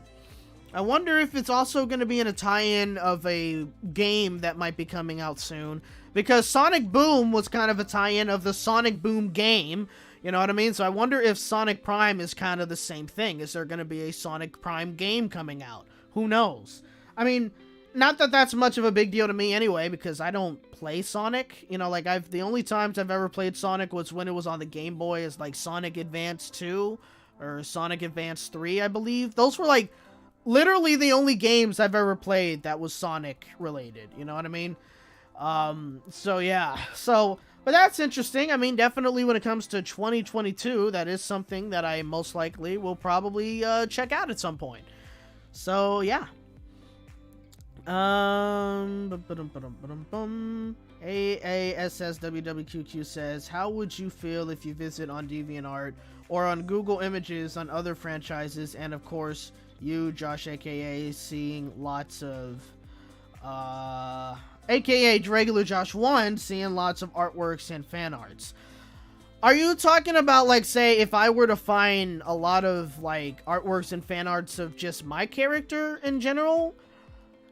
I wonder if it's also going to be in a tie-in of a game that might be coming out soon. Because Sonic Boom was kind of a tie-in of the Sonic Boom game. You know what I mean? So I wonder if Sonic Prime is kind of the same thing. Is there going to be a Sonic Prime game coming out? Who knows? I mean, not that that's much of a big deal to me anyway, because I don't play Sonic. You know, like, the only times I've ever played Sonic was when it was on the Game Boy as, like, Sonic Advance 2 or Sonic Advance 3, I believe. Those were, like, literally the only games I've ever played that was Sonic related. You know what I mean? So yeah. But that's interesting. I mean, definitely when it comes to 2022, that is something that I most likely will probably check out at some point. So yeah. AASSWWQQ says, how would you feel if you visit on DeviantArt or on Google Images on other franchises, and of course you, Josh, aka seeing lots of aka regular Josh 1, seeing lots of artworks and fan arts? Are you talking about, like, say, if I were to find a lot of, like, artworks and fan arts of just my character in general?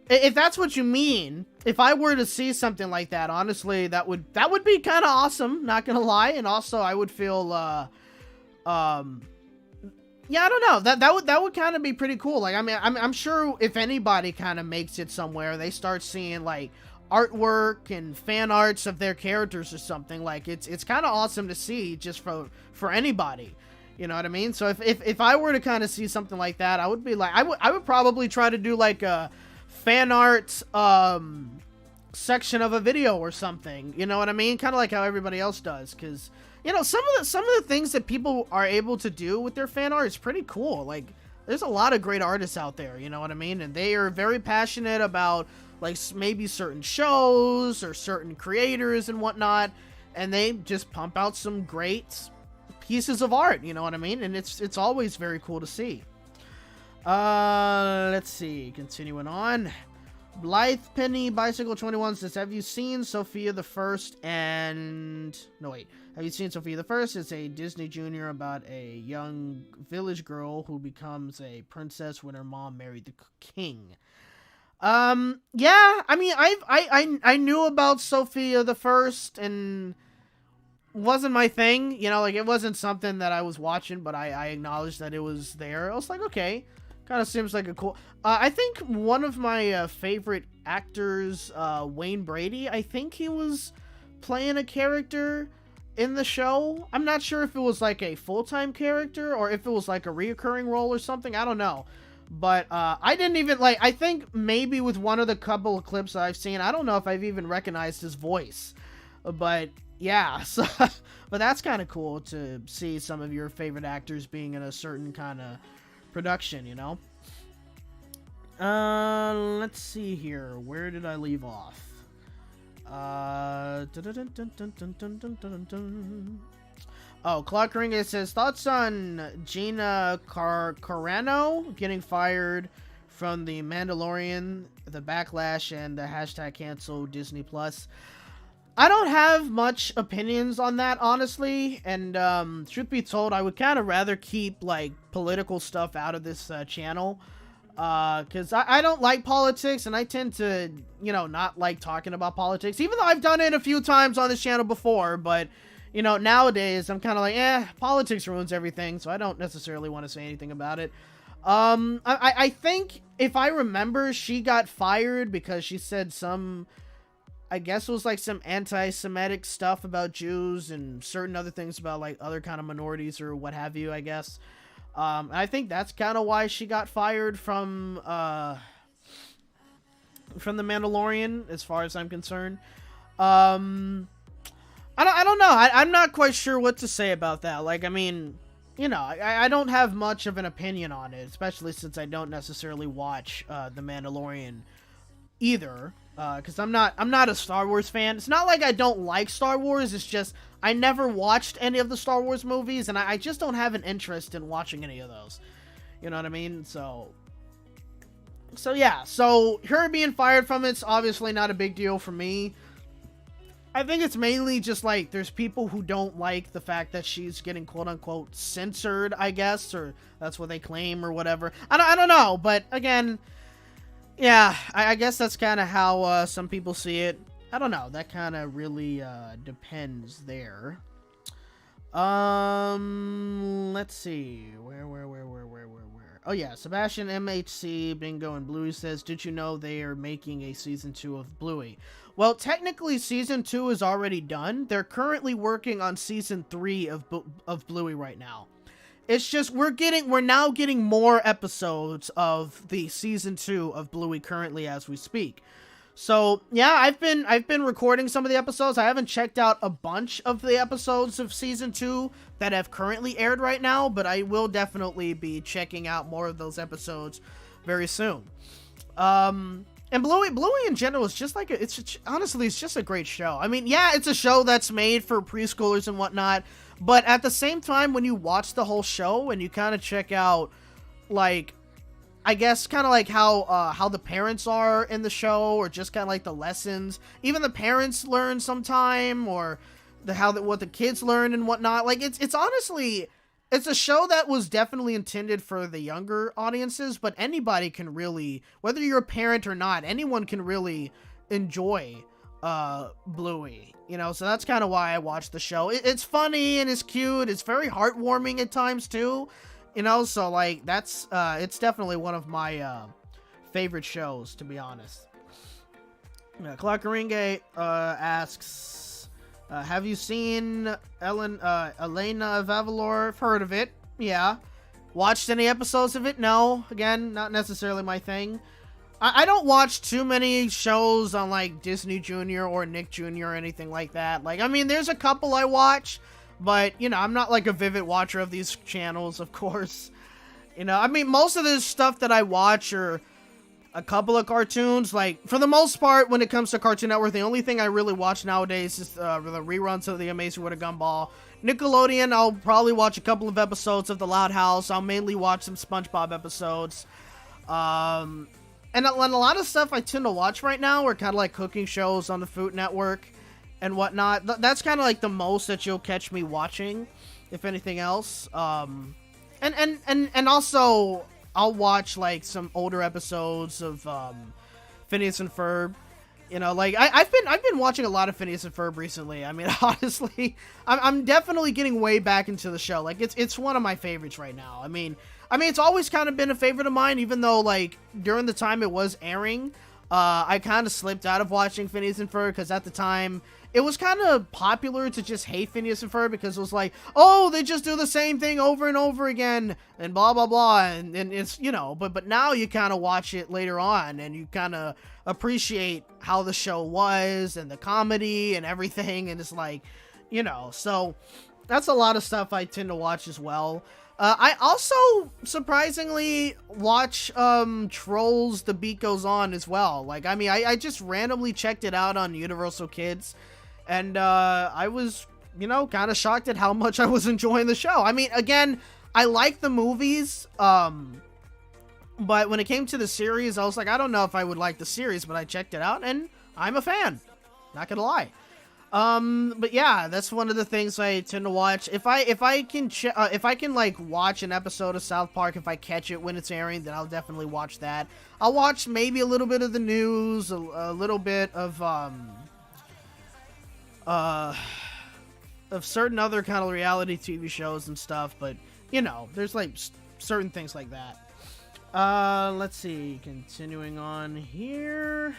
if that's what you mean, if I were to see something like that, honestly, that would be kind of awesome, not gonna lie. And also I would feel yeah, I don't know, that would kind of be pretty cool. Like, I mean, I'm sure if anybody kind of makes it somewhere, they start seeing like artwork and fan arts of their characters or something, like it's kind of awesome to see just for anybody. You know what I mean? So if I were to kind of see something like that, I would be like, I would probably try to do like a fan art section of a video or something. You know what I mean? Kind of like how everybody else does, because you know, some of the things that people are able to do with their fan art is pretty cool. Like, there's a lot of great artists out there, you know what I mean? And they are very passionate about like maybe certain shows or certain creators and whatnot, and they just pump out some great pieces of art, you know what I mean? And it's always very cool to see. Let's see, continuing on. Blythe Penny Bicycle 21 says, have you seen Sophia the First and... No, wait. Have you seen Sophia the First? It's a Disney Junior about a young village girl who becomes a princess when her mom married the king. Yeah, I mean, I knew about Sophia the First, and wasn't my thing, you know, like, it wasn't something that I was watching, but I acknowledged that it was there. I was like, okay, kind of seems like a cool... I think one of my favorite actors, Wayne Brady, I think he was playing a character in the show. I'm not sure if it was like a full-time character or if it was like a reoccurring role or something. I don't know. But I didn't even, like, I think maybe with one of the couple of clips that I've seen, I don't know if I've even recognized his voice. But yeah, so, but that's kind of cool to see some of your favorite actors being in a certain kind of production, you know? Let's see here. Where did I leave off? Oh, Clock Ringa says, thoughts on Gina Carano getting fired from the Mandalorian, the backlash, and the hashtag cancel Disney Plus. I don't have much opinions on that, honestly, and truth be told, I would kind of rather keep like political stuff out of this channel. Because I don't like politics, and I tend to, you know, not like talking about politics, even though I've done it a few times on this channel before. But, you know, nowadays I'm kind of like, politics ruins everything, so I don't necessarily want to say anything about it. I think, if I remember, she got fired because she said some, I guess it was like some anti-Semitic stuff about Jews and certain other things about like other kind of minorities or what have you, I guess. I think that's kind of why she got fired from The Mandalorian, as far as I'm concerned. I don't know. I'm not quite sure what to say about that. Like, I mean, you know, I don't have much of an opinion on it, especially since I don't necessarily watch The Mandalorian either. Because I'm not a Star Wars fan. It's not like I don't like Star Wars, it's just I never watched any of the Star Wars movies, and I just don't have an interest in watching any of those. You know what I mean? So yeah, so her being fired from it's obviously not a big deal for me. I think it's mainly just like there's people who don't like the fact that she's getting quote-unquote censored, I guess, or that's what they claim or whatever. I don't know, but again... Yeah, I guess that's kind of how some people see it. I don't know. That kind of really depends there. Let's see. Where? Oh, yeah. Sebastian MHC, Bingo, and Bluey says, did you know they are making a Season 2 of Bluey? Well, technically, Season 2 is already done. They're currently working on Season 3 of Bluey right now. It's just, we're now getting more episodes of the Season 2 of Bluey currently as we speak. So, yeah, I've been recording some of the episodes. I haven't checked out a bunch of the episodes of Season 2 that have currently aired right now, but I will definitely be checking out more of those episodes very soon. And Bluey in general is just like, honestly, it's just a great show. I mean, yeah, it's a show that's made for preschoolers and whatnot, but at the same time, when you watch the whole show and you kind of check out, like, I guess kind of like how the parents are in the show, or just kind of like the lessons, even the parents learn sometime, or what the kids learn and whatnot. Like, it's honestly, it's a show that was definitely intended for the younger audiences, but anybody can really, whether you're a parent or not, anyone can really enjoy Bluey, you know. So that's kind of why I watched the show. It's funny and it's cute. It's very heartwarming at times too, you know. So like that's it's definitely one of my favorite shows, to be honest. Clackeringe asks, have you seen Elena of Avalor? I've heard of it. Yeah. Watched any episodes of it? No. Again, not necessarily my thing. I don't watch too many shows on like Disney Junior or Nick Jr. or anything like that. Like, I mean, there's a couple I watch, but you know, I'm not like a vivid watcher of these channels, of course. You know, I mean, most of the stuff that I watch are a couple of cartoons. Like, for the most part, when it comes to Cartoon Network, the only thing I really watch nowadays is the reruns of The Amazing World of Gumball. Nickelodeon, I'll probably watch a couple of episodes of The Loud House. I'll mainly watch some SpongeBob episodes. And a lot of stuff I tend to watch right now are kind of like cooking shows on the Food Network and whatnot. That's kind of like the most that you'll catch me watching, if anything else. And also I'll watch like some older episodes of Phineas and Ferb. You know, like I've been watching a lot of Phineas and Ferb recently. I mean, honestly, I'm definitely getting way back into the show. Like it's one of my favorites right now. I mean, it's always kind of been a favorite of mine, even though like during the time it was airing, I kind of slipped out of watching Phineas and Ferb because at the time it was kind of popular to just hate Phineas and Ferb because it was like, oh, they just do the same thing over and over again and blah blah blah, and it's, you know, but now you kind of watch it later on and you kind of appreciate how the show was and the comedy and everything, and it's like, you know, so that's a lot of stuff I tend to watch as well. I also surprisingly watch Trolls The Beat Goes On as well. Like, I mean, I just randomly checked it out on Universal Kids, and I was, you know, kind of shocked at how much I was enjoying the show. I mean, again, I like the movies, but when it came to the series, I was like, I don't know if I would like the series, but I checked it out, and I'm a fan. Not gonna lie. But yeah, that's one of the things I tend to watch. If I can like watch an episode of South Park, if I catch it when it's airing, then I'll definitely watch that. I'll watch maybe a little bit of the news, a little bit of certain other kind of reality TV shows and stuff, but you know, there's like certain things like that. Let's see, continuing on here.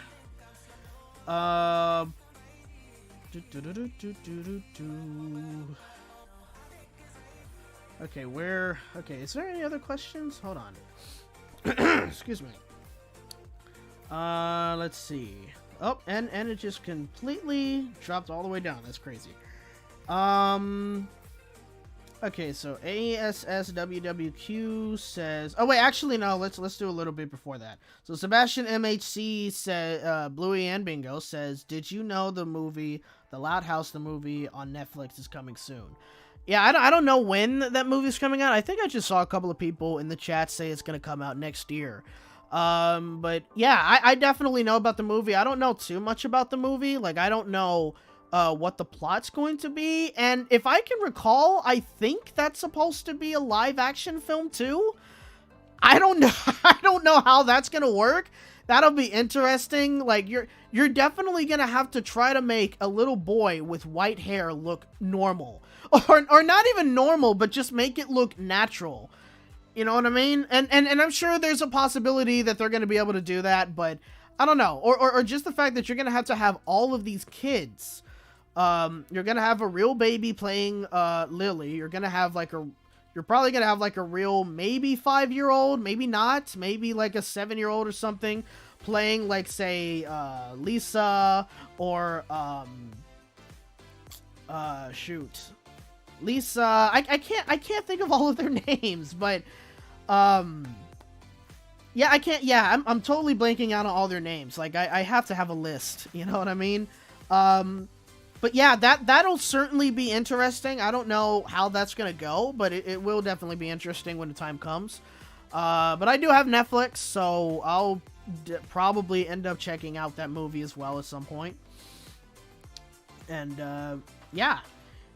Okay, is there any other questions? Hold on. Excuse me. Let's see. Oh, and it just completely dropped all the way down. That's crazy. Okay, so ASSWWQ says... Oh, wait, actually, no, let's do a little bit before that. So Sebastian MHC said, Bluey and Bingo says, did you know the movie, The Loud House, the movie on Netflix is coming soon? Yeah, I don't know when that movie's coming out. I think I just saw a couple of people in the chat say it's going to come out next year. But yeah, I definitely know about the movie. I don't know too much about the movie. Like, I don't know what the plot's going to be, and if I can recall, I think that's supposed to be a live action film too. I don't know. I don't know how that's gonna work. That'll be interesting. Like, you're definitely gonna have to try to make a little boy with white hair look normal, or not even normal, but just make it look natural. You know what I mean? And I'm sure there's a possibility that they're gonna be able to do that, but I don't know. Or just the fact that you're gonna have all of these kids. You're gonna have a real baby playing Lily. You're probably gonna have like a real maybe 5-year-old, maybe not, maybe like a 7-year-old or something playing, like, say Lisa, or Lisa. I can't think of all of their names, but yeah, I can't. Yeah, I'm totally blanking out on all their names. Like, I have to have a list. You know what I mean? But yeah, that'll certainly be interesting. I don't know how that's going to go, but it will definitely be interesting when the time comes. But I do have Netflix, so I'll probably end up checking out that movie as well at some point. And yeah.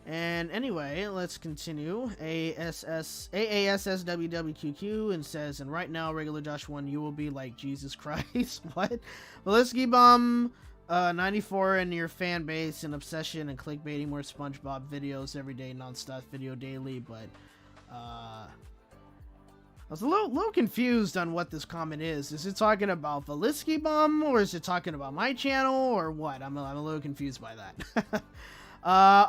And anyway, let's continue. AASSWWQQ and says, and right now, regular Josh 1, you will be like Jesus Christ. What? Velisky Bomb 94 and your fan base and obsession and clickbaiting more SpongeBob videos every day, non-stop video daily. But I was a little confused on what this comment is. Is it talking about Velisky Bomb, or is it talking about my channel, or what? I'm a little confused by that.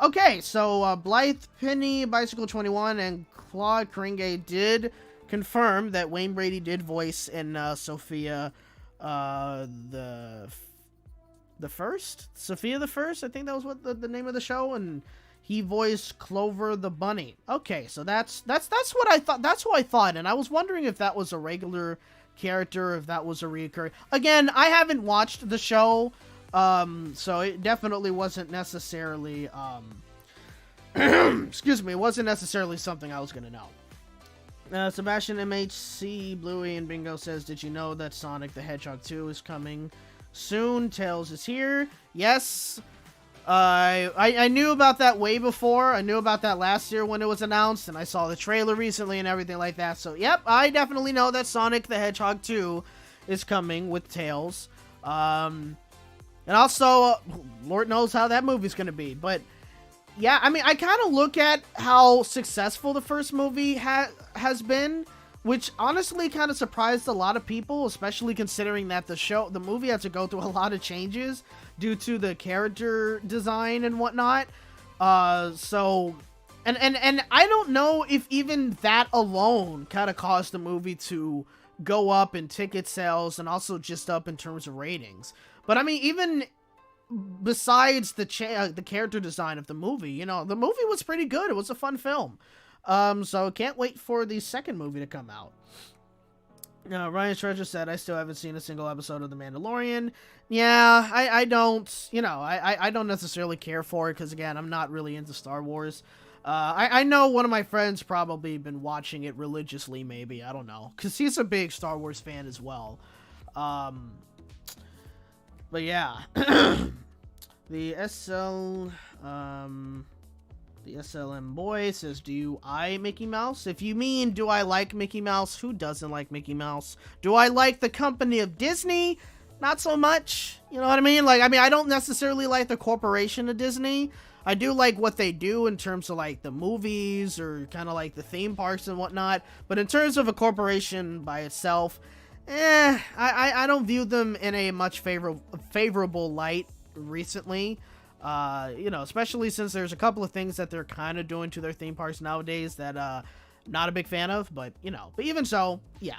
Okay, so Blythe Penny, Bicycle 21, and Claude Kringe did confirm that Wayne Brady did voice in Sophia the First? Sophia the First? I think that was what the name of the show, and he voiced Clover the Bunny. Okay, so that's what I thought. That's who I thought, and I was wondering if that was a regular character, if that was a reoccurring. Again, I haven't watched the show. So it definitely wasn't necessarily, excuse me, it wasn't necessarily something I was gonna know. Sebastian MHC, Bluey, and Bingo says, did you know that Sonic the Hedgehog 2 is coming soon? Tails is here. Yes. I knew about that way before. I knew about that last year when it was announced, and I saw the trailer recently and everything like that. So, yep, I definitely know that Sonic the Hedgehog 2 is coming with Tails. And also, Lord knows how that movie's gonna be. But, yeah, I mean, I kind of look at how successful the first movie has been, which honestly kind of surprised a lot of people, especially considering that the movie had to go through a lot of changes due to the character design and whatnot. So, and I don't know if even that alone kind of caused the movie to go up in ticket sales and also just up in terms of ratings. But I mean, even besides the character design of the movie, you know, the movie was pretty good. It was a fun film. So can't wait for the second movie to come out. Ryan Treasure said, I still haven't seen a single episode of The Mandalorian. Yeah, I don't, you know, I don't necessarily care for it because, again, I'm not really into Star Wars. I know one of my friends probably been watching it religiously, maybe. I don't know. Because he's a big Star Wars fan as well. But yeah, the SLM boy says, do I Mickey Mouse? If you mean, do I like Mickey Mouse? Who doesn't like Mickey Mouse? Do I like the company of Disney? Not so much. You know what I mean? Like, I don't necessarily like the corporation of Disney. I do like what they do in terms of, like, the movies or kind of like the theme parks and whatnot. But in terms of a corporation by itself, I don't view them in a much favorable light recently. You know, especially since there's a couple of things that they're kind of doing to their theme parks nowadays that, not a big fan of, but, you know, but even so, yeah.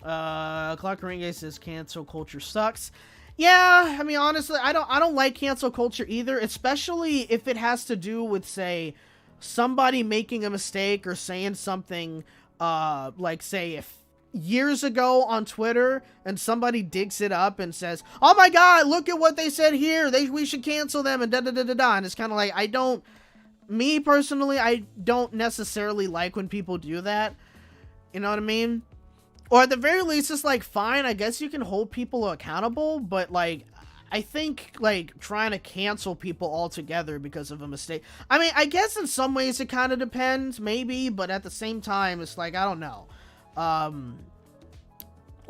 Clark Kringe says cancel culture sucks. Yeah, I mean, honestly, I don't like cancel culture either, especially if it has to do with, say, somebody making a mistake or saying something, like, say, if years ago on Twitter and somebody digs it up and says, oh my god, look at what they said here, we should cancel them and da-da-da-da-da, and it's kind of like, me personally, I don't necessarily like when people do that, you know what I mean? Or at the very least, it's like, fine, I guess you can hold people accountable, but like, I think, like, trying to cancel people altogether because of a mistake, I mean, I guess in some ways it kind of depends, maybe, but at the same time, it's like, I don't know.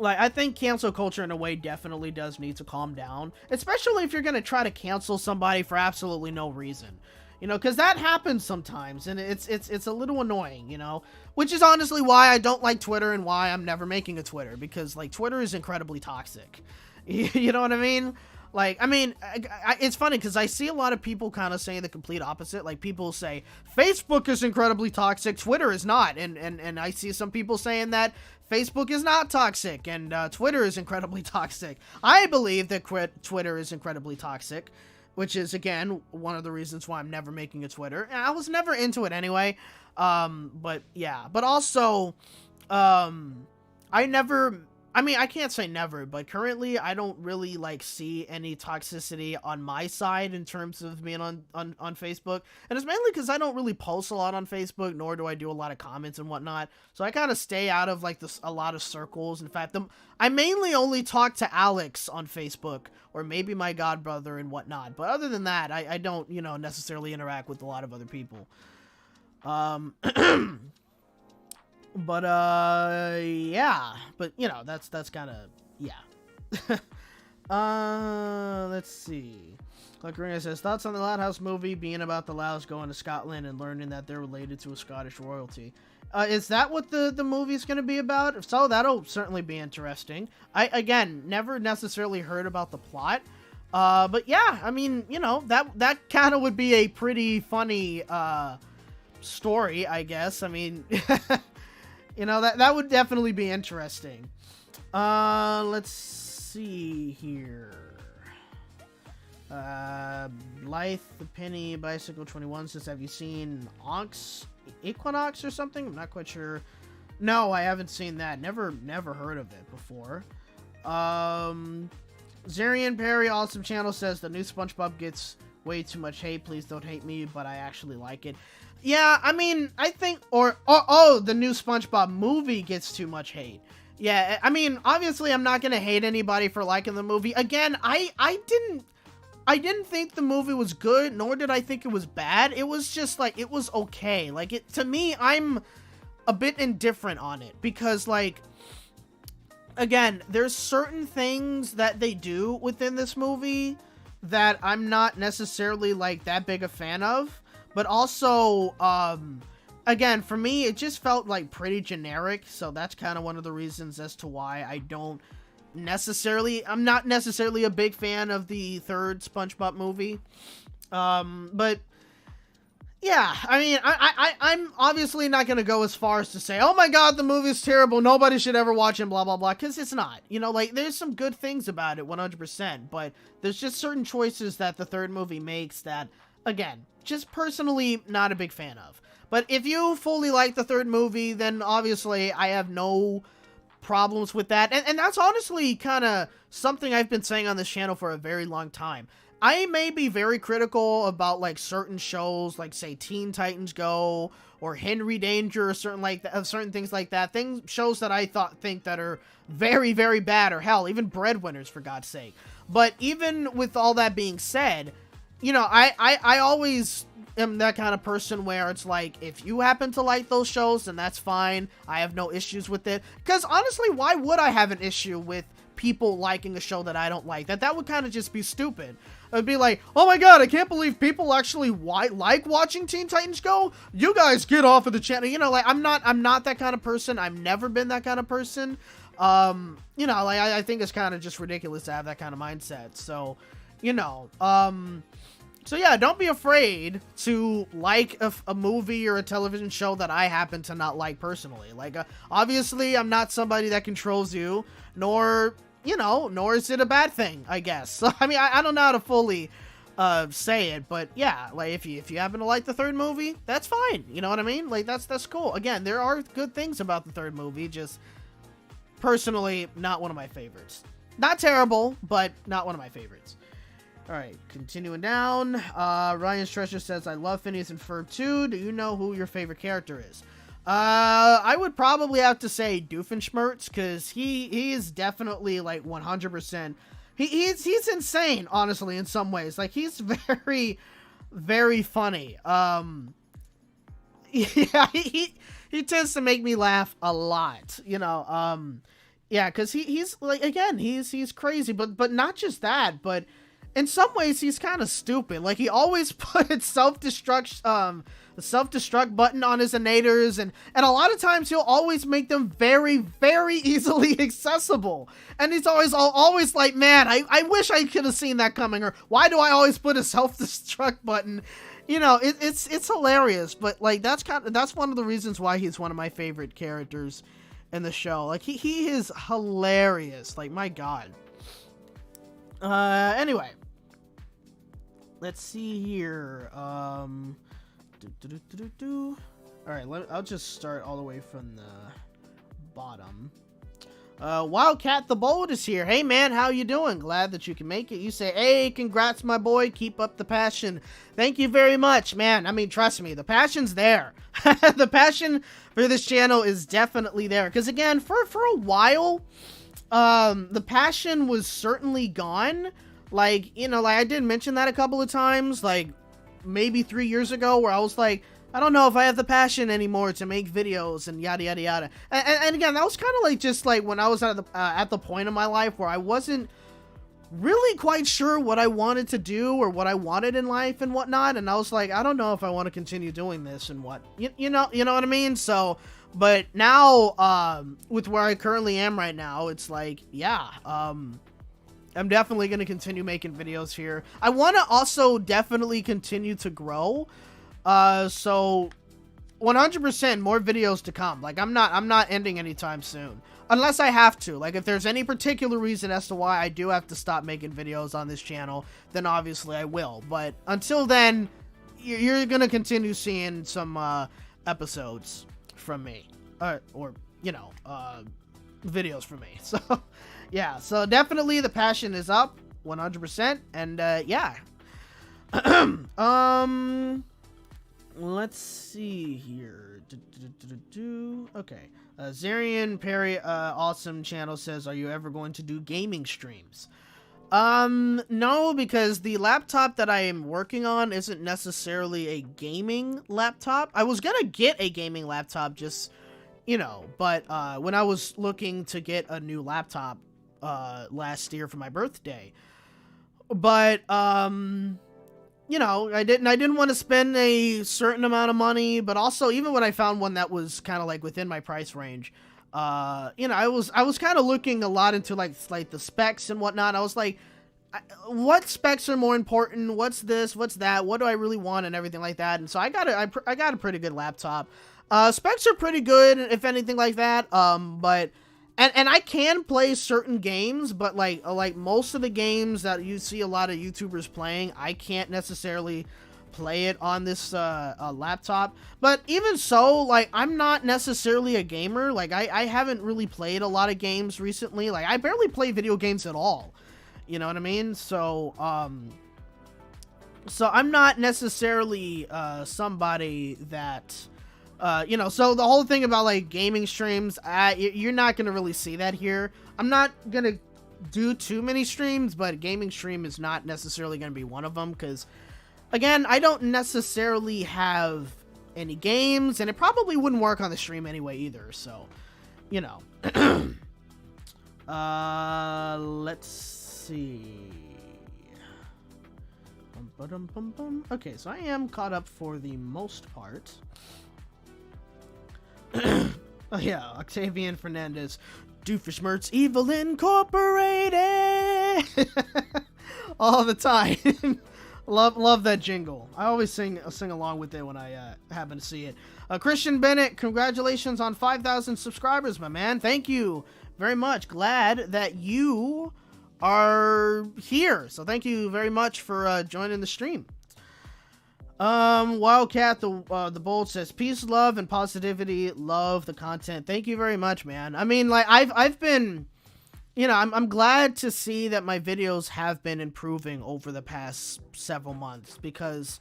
Like, I think cancel culture in a way definitely does need to calm down, especially if you're going to try to cancel somebody for absolutely no reason, you know, because that happens sometimes, and it's a little annoying, you know, which is honestly why I don't like Twitter and why I'm never making a Twitter, because, like, Twitter is incredibly toxic. You know what I mean? Like, I mean, it's funny because I see a lot of people kind of saying the complete opposite. Like, people say Facebook is incredibly toxic, Twitter is not, and I see some people saying that Facebook is not toxic and Twitter is incredibly toxic. I believe that Twitter is incredibly toxic, which is, again, one of the reasons why I'm never making a Twitter. And I was never into it anyway. But yeah, but also, I never I mean, I can't say never, but currently I don't really like see any toxicity on my side in terms of being on Facebook. And it's mainly because I don't really post a lot on Facebook, nor do I do a lot of comments and whatnot. So I kind of stay out of like a lot of circles. In fact, I mainly only talk to Alex on Facebook, or maybe my god brother and whatnot. But other than that, I don't, you know, necessarily interact with a lot of other people. But yeah, but you know, that's kind of, yeah. Let's see. Clark says, thoughts on the Loud House movie being about the Louds going to Scotland and learning that they're related to a Scottish royalty. Is that what the movie's going to be about? If so, that'll certainly be interesting. I, again, never necessarily heard about the plot. But yeah, I mean, you know, that kind of would be a pretty funny, story, I guess. I mean, you know, that would definitely be interesting. Let's see here. Blythe the Penny Bicycle 21 says, have you seen Equinox or something? I'm not quite sure. No, I haven't seen that. Never heard of it before. Zarian Perry Awesome Channel says the new SpongeBob gets way too much hate. Please don't hate me, but I actually like it. Yeah, I mean, I think, the new SpongeBob movie gets too much hate. Yeah, I mean, obviously I'm not gonna hate anybody for liking the movie. Again, I didn't think the movie was good, nor did I think it was bad. It was just, like, it was okay. Like, to me, I'm a bit indifferent on it, because, like, again, there's certain things that they do within this movie that I'm not necessarily, like, that big a fan of. But also, again, for me, it just felt like pretty generic. So that's kind of one of the reasons as to why I'm not necessarily a big fan of the third SpongeBob movie. But yeah, I mean, I'm obviously not going to go as far as to say, oh my god, the movie's terrible, nobody should ever watch it, blah, blah, blah, because it's not. You know, like, there's some good things about it, 100%, but there's just certain choices that the third movie makes that, again, just personally not a big fan of. But if you fully like the third movie, then obviously I have no problems with that. And that's honestly kind of something I've been saying on this channel for a very long time. I may be very critical about, like, certain shows, like, say, Teen Titans Go, or Henry Danger, or certain things like that. Shows that I think that are very, very bad, or hell, even Breadwinners, for God's sake. But even with all that being said, you know, I always am that kind of person where it's like, if you happen to like those shows, then that's fine. I have no issues with it. Because honestly, why would I have an issue with people liking a show that I don't like? That would kind of just be stupid. It'd be like, oh my god, I can't believe people actually like watching Teen Titans Go. You guys get off of the channel. You know, like, I'm not that kind of person. I've never been that kind of person. You know, like, I think it's kind of just ridiculous to have that kind of mindset. So, you know, so yeah, don't be afraid to like a movie or a television show that I happen to not like personally. Like, obviously, I'm not somebody that controls you, nor is it a bad thing, I guess. So, I mean, I don't know how to fully say it, but yeah, like, if you happen to like the third movie, that's fine. You know what I mean? Like, that's cool. Again, there are good things about the third movie, just personally not one of my favorites. Not terrible, but not one of my favorites. Alright, continuing down. Ryan's Treasure says, I love Phineas and Ferb too. Do you know who your favorite character is? I would probably have to say Doofenshmirtz, because he is definitely, like, 100%. He's insane, honestly, in some ways. Like, he's very, very funny. Yeah, he tends to make me laugh a lot, you know. Yeah, because he's, like, again, he's crazy, but not just that, but in some ways, he's kind of stupid. Like, he always puts the self-destruct button on his innators, and a lot of times he'll always make them very, very easily accessible. And he's always like, man, I wish I could have seen that coming, or why do I always put a self-destruct button? You know, it's hilarious, but, like, that's one of the reasons why he's one of my favorite characters in the show. Like, he is hilarious. Like, my God. Anyway, let's see here. All right, I'll just start all the way from the bottom. Wildcat the Bold is here. Hey man, how you doing? Glad that you can make it. You say, hey, congrats my boy, keep up the passion. Thank you very much, man. I mean, trust me, the passion's there. The passion for this channel is definitely there. Because again, for a while, the passion was certainly gone. Like, you know, like I did mention that a couple of times, like maybe 3 years ago, where I was like, I don't know if I have the passion anymore to make videos and yada yada yada. And again, that was kind of like just like when I was at the point in my life where I wasn't really quite sure what I wanted to do or what I wanted in life and whatnot. And I was like, I don't know if I want to continue doing this and what, you know what I mean? So, but now, with where I currently am right now, it's like, yeah, I'm definitely going to continue making videos here. I want to also definitely continue to grow. So 100% more videos to come. Like I'm not ending anytime soon. Unless I have to. Like if there's any particular reason as to why I do have to stop making videos on this channel, then obviously I will. But until then, you're going to continue seeing some, episodes from me. Or, you know, videos from me. So, yeah. So definitely the passion is up 100%. And, yeah. Let's see here. Okay. Zarian Perry, awesome channel says, are you ever going to do gaming streams? No, because the laptop that I am working on isn't necessarily a gaming laptop. I was gonna get a gaming laptop just, you know, but, when I was looking to get a new laptop, last year for my birthday. But, you know, I didn't want to spend a certain amount of money, but also even when I found one that was kind of like within my price range, you know, I was kind of looking a lot into like the specs and whatnot. I was like, what specs are more important? What's this? What's that? What do I really want and everything like that? And so I got a pretty good laptop. Specs are pretty good, if anything like that. But And I can play certain games, but like most of the games that you see a lot of YouTubers playing, I can't necessarily play it on this laptop. But even so, like I'm not necessarily a gamer. Like I haven't really played a lot of games recently. Like I barely play video games at all. You know what I mean? So so I'm not necessarily somebody that you know, so the whole thing about like gaming streams, you're not gonna really see that here. I'm not gonna do too many streams, but gaming stream is not necessarily gonna be one of them because, again, I don't necessarily have any games, and it probably wouldn't work on the stream anyway either. So, you know, let's see. Okay, so I am caught up for the most part. Oh yeah, Octavian Fernandez, Doofusmert's Evil Incorporated, all the time. love that jingle. I always sing along with it when I happen to see it. Christian Bennett, congratulations on 5,000 subscribers, my man. Thank you very much. Glad that you are here. So thank you very much for joining the stream. Wildcat the Bold says, peace, love, and positivity. Love the content. Thank you very much, man. I mean, like I've been, you know, I'm glad to see that my videos have been improving over the past several months because,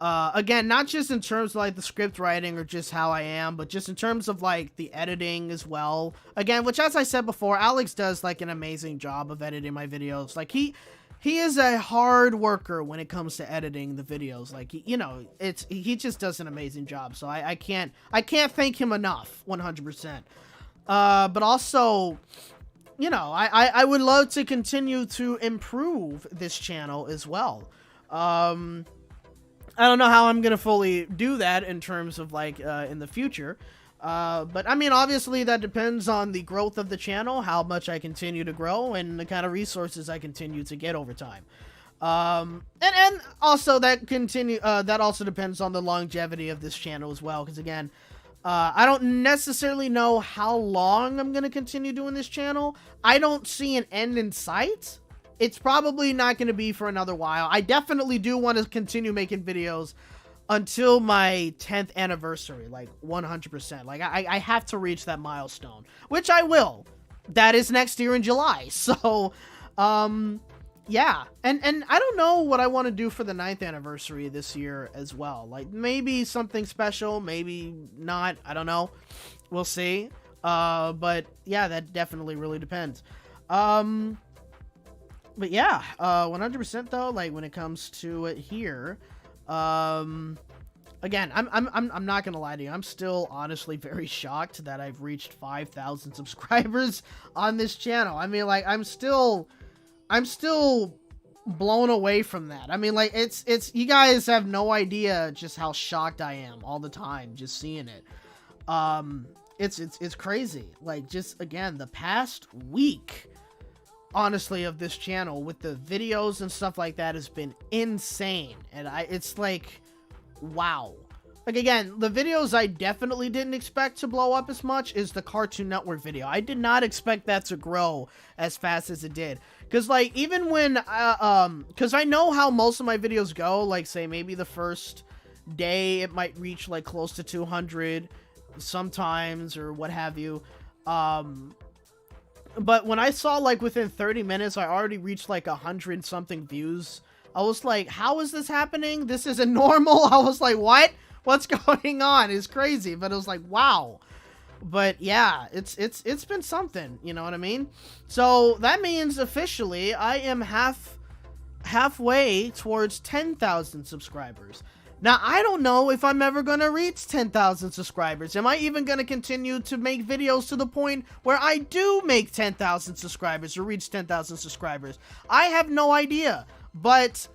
again, not just in terms of like the script writing or just how I am, but just in terms of like the editing as well. Again, which, as I said before, Alex does like an amazing job of editing my videos. Like he is a hard worker when it comes to editing the videos. Like, you know, he just does an amazing job. So I can't thank him enough, 100%. But also, you know, I would love to continue to improve this channel as well. I don't know how I'm going to fully do that in terms of like, in the future. But I mean, obviously that depends on the growth of the channel, how much I continue to grow, and the kind of resources I continue to get over time. And also that also depends on the longevity of this channel as well. Cause again, I don't necessarily know how long I'm going to continue doing this channel. I don't see an end in sight. It's probably not going to be for another while. I definitely do want to continue making videos until my 10th anniversary, like 100%. Like I have to reach that milestone, which I will. that is next year in July. So, yeah. And I don't know what I want to do for the 9th anniversary this year as well. Like, maybe something special, maybe not. I don't know. We'll see. But yeah, that definitely really depends. But yeah, 100% though, like when it comes to it here, again, I'm not gonna lie to you. I'm still honestly very shocked that I've reached 5,000 subscribers on this channel. I mean, like, I'm still blown away from that. I mean, like, it's you guys have no idea just how shocked I am all the time just seeing it. It's crazy. Like, just again, the past week, honestly, of this channel with the videos and stuff like that has been insane. And it's like, wow. Like, again, the videos I definitely didn't expect to blow up as much is the Cartoon Network video. I did not expect that to grow as fast as it did. Because, like, even when, because I know how most of my videos go, like, say, maybe the first day it might reach, like, close to 200 sometimes, or what have you. But when I saw, like, within 30 minutes, I already reached, like, 100 something views. I was like, how is this happening? This isn't normal. I was like, what? What's going on? It's crazy. But it was like, wow. But yeah, it's been something, you know what I mean? So that means officially I am halfway towards 10,000 subscribers. Now, I don't know if I'm ever going to reach 10,000 subscribers. Am I even going to continue to make videos to the point where I do make 10,000 subscribers or reach 10,000 subscribers? I have no idea. But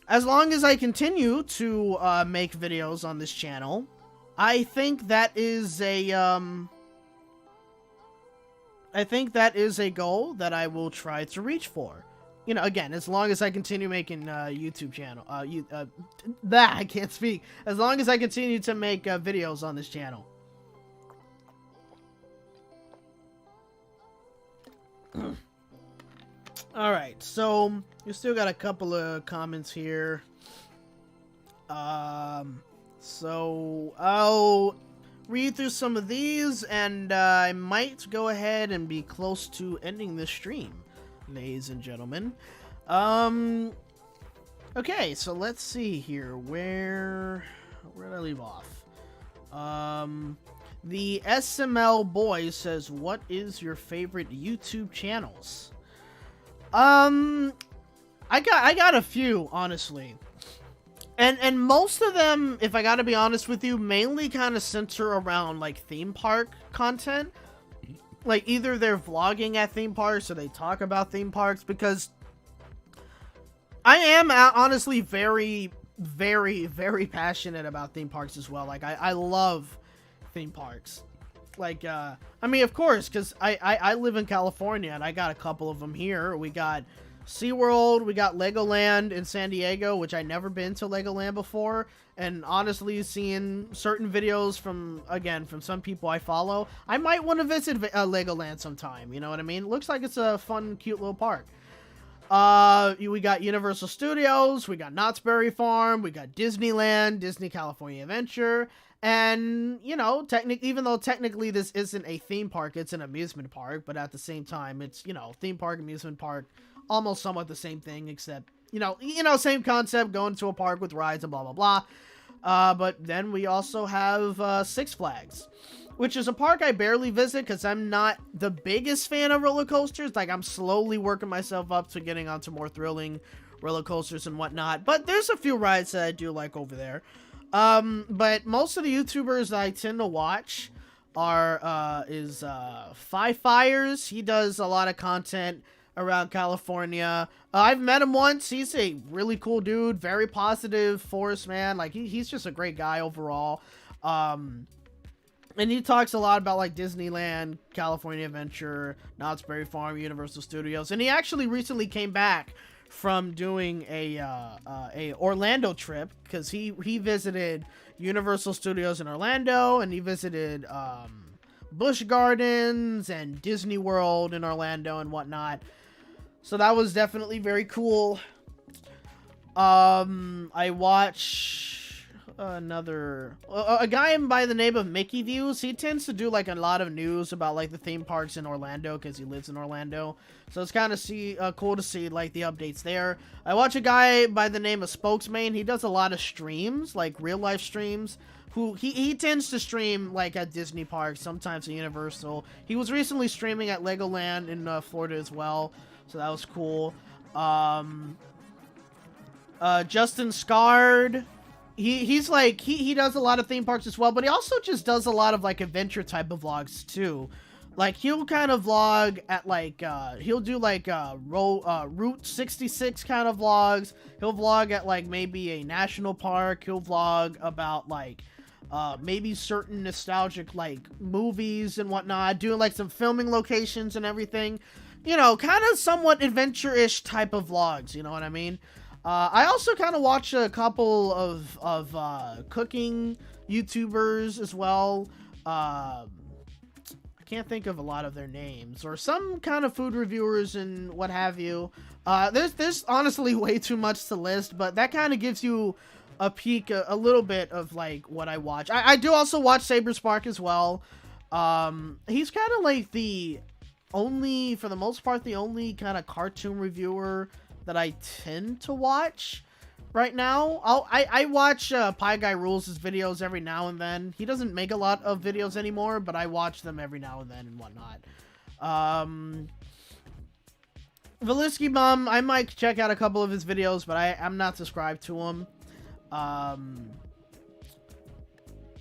as long as I continue to make videos on this channel, I think that is a goal that I will try to reach for. You know, again, as long as I continue making YouTube channel, I can't speak. As long as I continue to make videos on this channel. All right, so we still got a couple of comments here. So I'll read through some of these, and I might go ahead and be close to ending this stream, ladies and gentlemen. Okay, so let's see here. Where did I leave off? The SML boy says, what is your favorite YouTube channels? I got a few, honestly. And most of them, if I gotta be honest with you, mainly kind of center around, like, theme park content. Like, either they're vlogging at theme parks or they talk about theme parks, because I am honestly very, very, very passionate about theme parks as well. Like, I love theme parks. Like, I mean, of course, because I live in California, and I got a couple of them here. We got SeaWorld, we got Legoland in San Diego, which I never been to Legoland before, and honestly, seeing certain videos from some people I follow, I might want to visit Legoland sometime, you know what I mean? It looks like it's a fun, cute little park. We got Universal Studios, we got Knott's Berry Farm, we got Disneyland, Disney California Adventure, and, you know, even though technically this isn't a theme park, it's an amusement park, but at the same time, it's, you know, theme park, amusement park, almost somewhat the same thing, except, you know, same concept, going to a park with rides and blah, blah, blah. But then we also have Six Flags, which is a park I barely visit because I'm not the biggest fan of roller coasters. Like, I'm slowly working myself up to getting onto more thrilling roller coasters and whatnot. But there's a few rides that I do like over there. But most of the YouTubers that I tend to watch is Five Fires. He does a lot of content around California. I've met him once. He's a really cool dude, very positive force, man. Like, he's just a great guy overall. And he talks a lot about, like, Disneyland, California Adventure, Knott's Berry Farm, Universal Studios, and he actually recently came back from doing a Orlando trip, because he visited Universal Studios in Orlando, and he visited Busch Gardens and Disney World in Orlando and whatnot. So that was definitely very cool. I watch another a guy by the name of Mickey Views. He tends to do like a lot of news about like the theme parks in Orlando because he lives in Orlando, so it's kind of cool to see like the updates there. I watch a guy by the name of Spokesman. He does a lot of streams, like real life streams. He tends to stream like at Disney parks, sometimes at Universal. He was recently streaming at Legoland in Florida as well, so that was cool. Justin Scard. He's like, he does a lot of theme parks as well, but he also just does a lot of like adventure type of vlogs too. Like he'll kind of vlog at like, he'll do like Route 66 kind of vlogs. He'll vlog at like maybe a national park. He'll vlog about like, maybe certain nostalgic like movies and whatnot, doing like some filming locations and everything. You know, kind of somewhat adventure-ish type of vlogs, you know what I mean? I also kind of watch a couple of cooking YouTubers as well. I can't think of a lot of their names, or some kind of food reviewers and what have you. There's honestly way too much to list, but that kind of gives you a peek, a little bit of like what I watch. I do also watch Saber Spark as well. He's kind of like for the most part, the only kind of cartoon reviewer that I tend to watch right now. I watch Pie Guy Rules' videos every now and then. He doesn't make a lot of videos anymore, but I watch them every now and then and whatnot. Velisky Bum, I might check out a couple of his videos, but I'm not subscribed to him.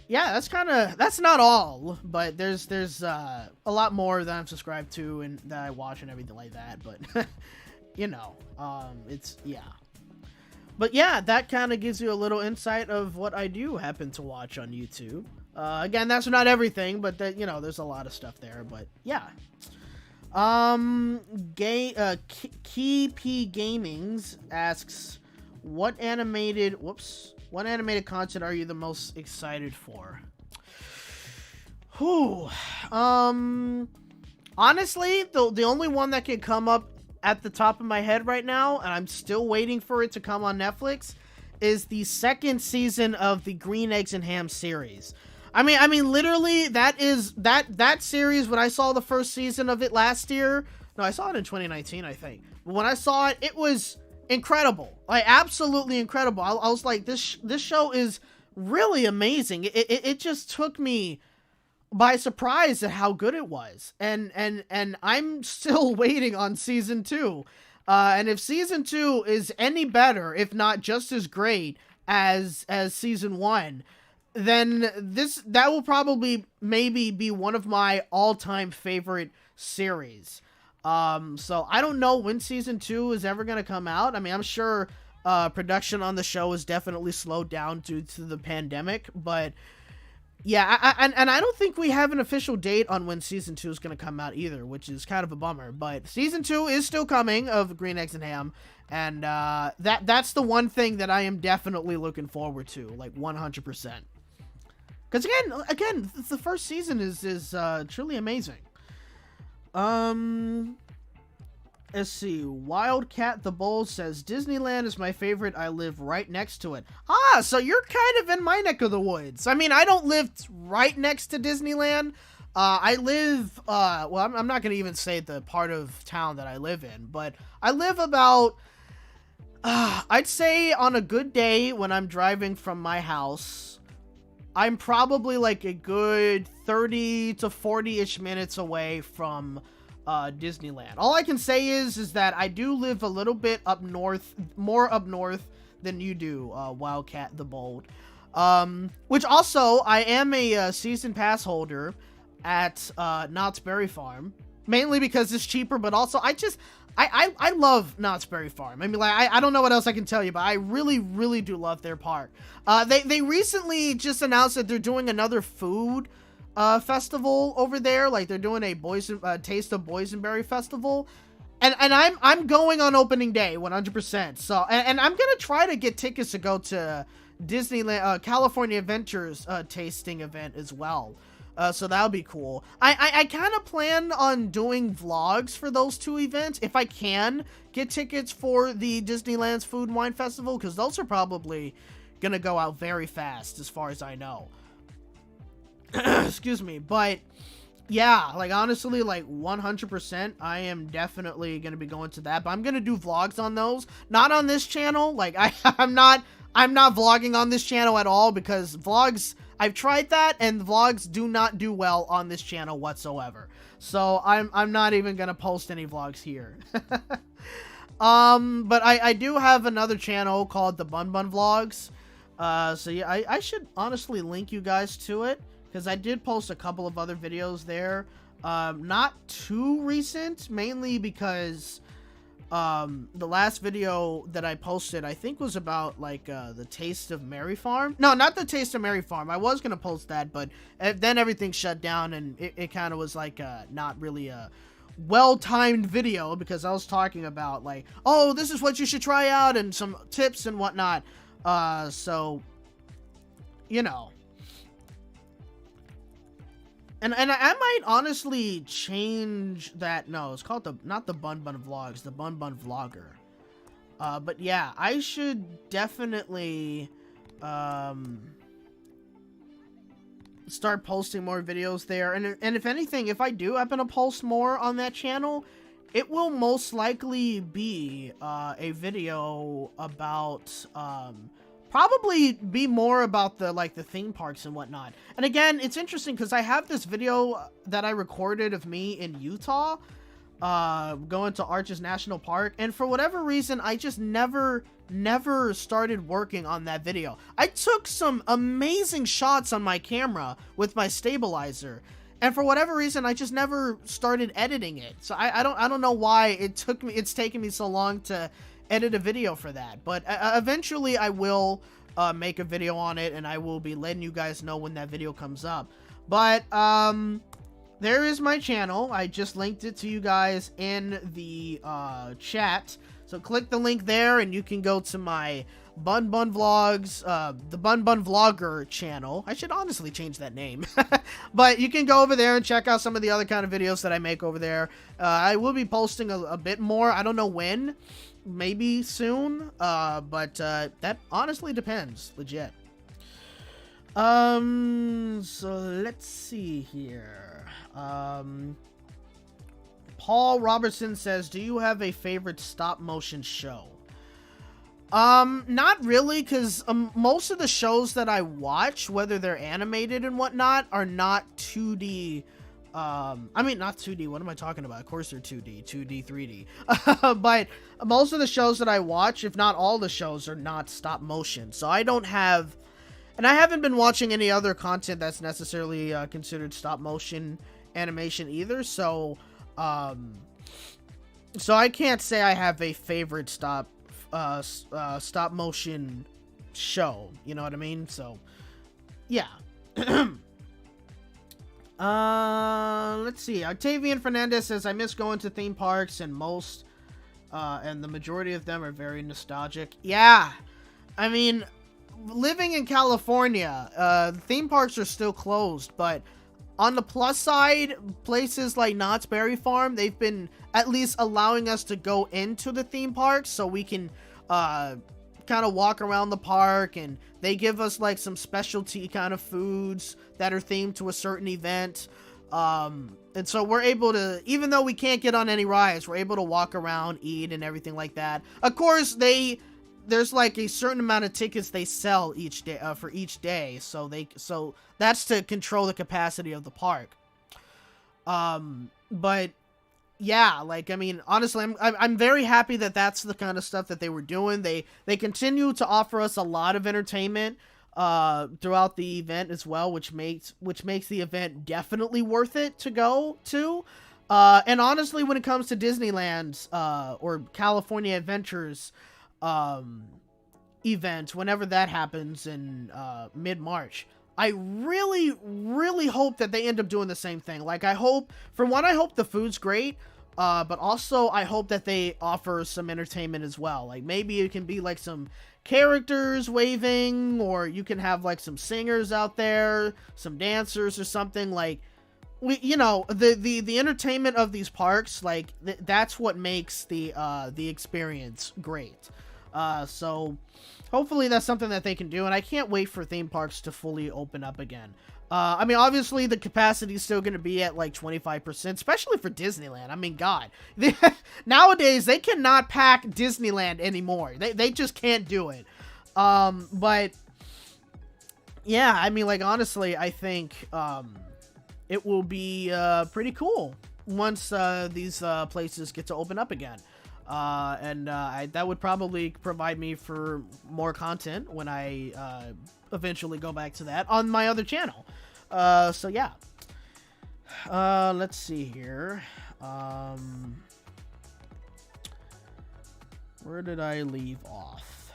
Yeah, that's not all, but there's a lot more that I'm subscribed to and that I watch and everything like that, but you know, yeah. But yeah, that kind of gives you a little insight of what I do happen to watch on YouTube. Again, that's not everything, but you know, there's a lot of stuff there, but yeah. Key P Gamings asks, what animated content are you the most excited for? Honestly, the only one that can come up at the top of my head right now, and I'm still waiting for it to come on Netflix, is the second season of the Green Eggs and Ham series. I mean, literally, that series, when I saw the first season of it last year, no, I saw it in 2019, I think. But when I saw it, it was incredible. Like, absolutely incredible. I was like, this show is really amazing. It just took me by surprise at how good it was. And I'm still waiting on season 2. And if season 2 is any better, if not just as great as season 1, then that will probably maybe be one of my all-time favorite series. So I don't know when season 2 is ever going to come out. I mean, I'm sure production on the show is definitely slowed down due to the pandemic, but yeah, I don't think we have an official date on when season 2 is going to come out either, which is kind of a bummer. But season 2 is still coming of Green Eggs and Ham, and that's the one thing that I am definitely looking forward to, like 100%. Because again, the first season is truly amazing. Let's see. Wildcat the Bull says, Disneyland is my favorite. I live right next to it. Ah, so you're kind of in my neck of the woods. I mean, I don't live right next to Disneyland. I live, well, I'm not going to even say the part of town that I live in, but I live about, I'd say on a good day when I'm driving from my house, I'm probably like a good 30 to 40-ish minutes away from Disneyland. All I can say is that I do live a little bit up north, more up north than you do, Wildcat the Bold. Which also, I am a season pass holder at Knott's Berry Farm, mainly because it's cheaper, but also I love Knott's Berry Farm. I mean, like, I don't know what else I can tell you, but I really, really do love their park. They recently just announced that they're doing another food festival over there. Like, they're doing a Taste of Boysenberry festival, and I'm going on opening day 100%. So, and I'm gonna try to get tickets to go to Disneyland California Adventures tasting event as well. So that'll be cool. I kind of plan on doing vlogs for those two events if I can get tickets for the Disneyland's Food and Wine Festival, because those are probably gonna go out very fast, as far as I know. Excuse me, but yeah, like honestly, like 100%, I am definitely gonna be going to that. But I'm gonna do vlogs on those, not on this channel. Like I'm not vlogging on this channel at all, because vlogs, I've tried that, and vlogs do not do well on this channel whatsoever. So I'm not even gonna post any vlogs here. But I do have another channel called the Bun Bun Vlogs. So yeah, I should honestly link you guys to it, because I did post a couple of other videos there. Not too recent, mainly because the last video that I posted, I think, was about like the Taste of Mary Farm. No, not the Taste of Mary Farm. I was gonna post that, but then everything shut down, and it kind of was like not really a well-timed video, because I was talking about like, oh, this is what you should try out, and some tips and whatnot. So you know. And I might honestly change that. No, it's called not the Bun Bun Vlogs, the Bun Bun Vlogger. But yeah, I should definitely start posting more videos there. And if anything, if I do happen to post more on that channel, it will most likely be a video about probably be more about the theme parks and whatnot. And again, it's interesting because I have this video that I recorded of me in Utah going to Arches National Park, and for whatever reason I just never started working on that video. I took some amazing shots on my camera with my stabilizer, and for whatever reason I just never started editing it. So I don't know why it's taken me so long to edit a video for that, but eventually I will make a video on it, and I will be letting you guys know when that video comes up. But there is my channel. I just linked it to you guys in the chat, so click the link there and you can go to my Bun Bun Vlogs, the Bun Bun Vlogger channel. I should honestly change that name. But you can go over there and check out some of the other kind of videos that I make over there. I will be posting a bit more. I don't know when. Maybe soon, but that honestly depends, legit. So let's see here. Paul Robertson says, do you have a favorite stop motion show? Not really, because most of the shows that I watch, whether they're animated and whatnot, are not 2D. I mean, not 2D, what am I talking about? Of course they're 2D, 3D. But most of the shows that I watch, if not all the shows, are not stop motion. So I don't have, and I haven't been watching any other content that's necessarily considered stop motion animation either. So, so I can't say I have a favorite stop motion show. You know what I mean? So, yeah. Let's see. Octavian Fernandez says, I miss going to theme parks, and the majority of them are very nostalgic. Yeah. I mean, living in California, theme parks are still closed, but on the plus side, places like Knott's Berry Farm, they've been at least allowing us to go into the theme parks so we can, kind of walk around the park, and they give us like some specialty kind of foods that are themed to a certain event, and so we're able to, even though we can't get on any rides, we're able to walk around, eat, and everything like that. Of course, there's like a certain amount of tickets they sell each day for each day, so that's to control the capacity of the park. But yeah, like, I mean, honestly, I'm very happy that that's the kind of stuff that they were doing. They continue to offer us a lot of entertainment throughout the event as well, which makes the event definitely worth it to go to. And honestly, when it comes to Disneyland's or California Adventures event, whenever that happens in mid-March, I really, really hope that they end up doing the same thing. Like, I hope the food's great, but also I hope that they offer some entertainment as well. Like, maybe it can be like some characters waving, or you can have like some singers out there, some dancers or something. Like, the entertainment of these parks, like that's what makes the experience great. So hopefully that's something that they can do, and I can't wait for theme parks to fully open up again. I mean, obviously the capacity is still going to be at like 25%, especially for Disneyland. I mean, God, nowadays they cannot pack Disneyland anymore. They just can't do it. But yeah, I mean, like, honestly, I think it will be pretty cool once these places get to open up again. That would probably provide me for more content when I eventually go back to that on my other channel. So yeah. Let's see here. Where did I leave off?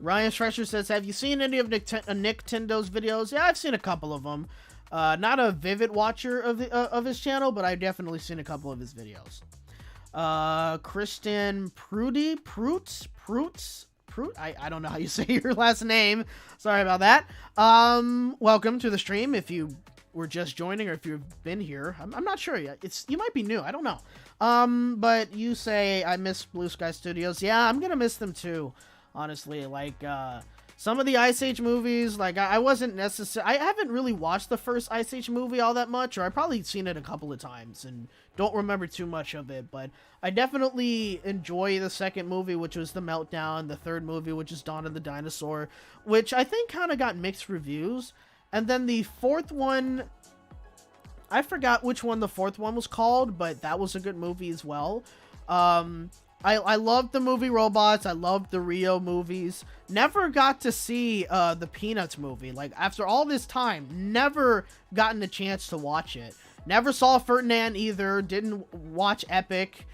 Ryan Stretcher says, have you seen any of Nintendo's videos? Yeah, I've seen a couple of them. Not a vivid watcher of his channel, but I've definitely seen a couple of his videos. Kristen Proots. I don't know how you say your last name. Sorry about that. Welcome to the stream. If you were just joining or if you've been here, I'm not sure yet. You might be new. I don't know. But you say I miss Blue Sky Studios. Yeah, I'm gonna miss them too. Honestly, like some of the Ice Age movies, like I haven't really watched the first Ice Age movie all that much, or I've probably seen it a couple of times and don't remember too much of it, but I definitely enjoy the second movie, which was The Meltdown, the third movie, which is Dawn of the Dinosaur, which I think kind of got mixed reviews, and then the fourth one, I forgot which one the fourth one was called, but that was a good movie as well. I loved the movie Robots. I loved the Rio movies. Never got to see the Peanuts movie. Like, after all this time, never gotten a chance to watch it. Never saw Ferdinand either. Didn't watch Epic.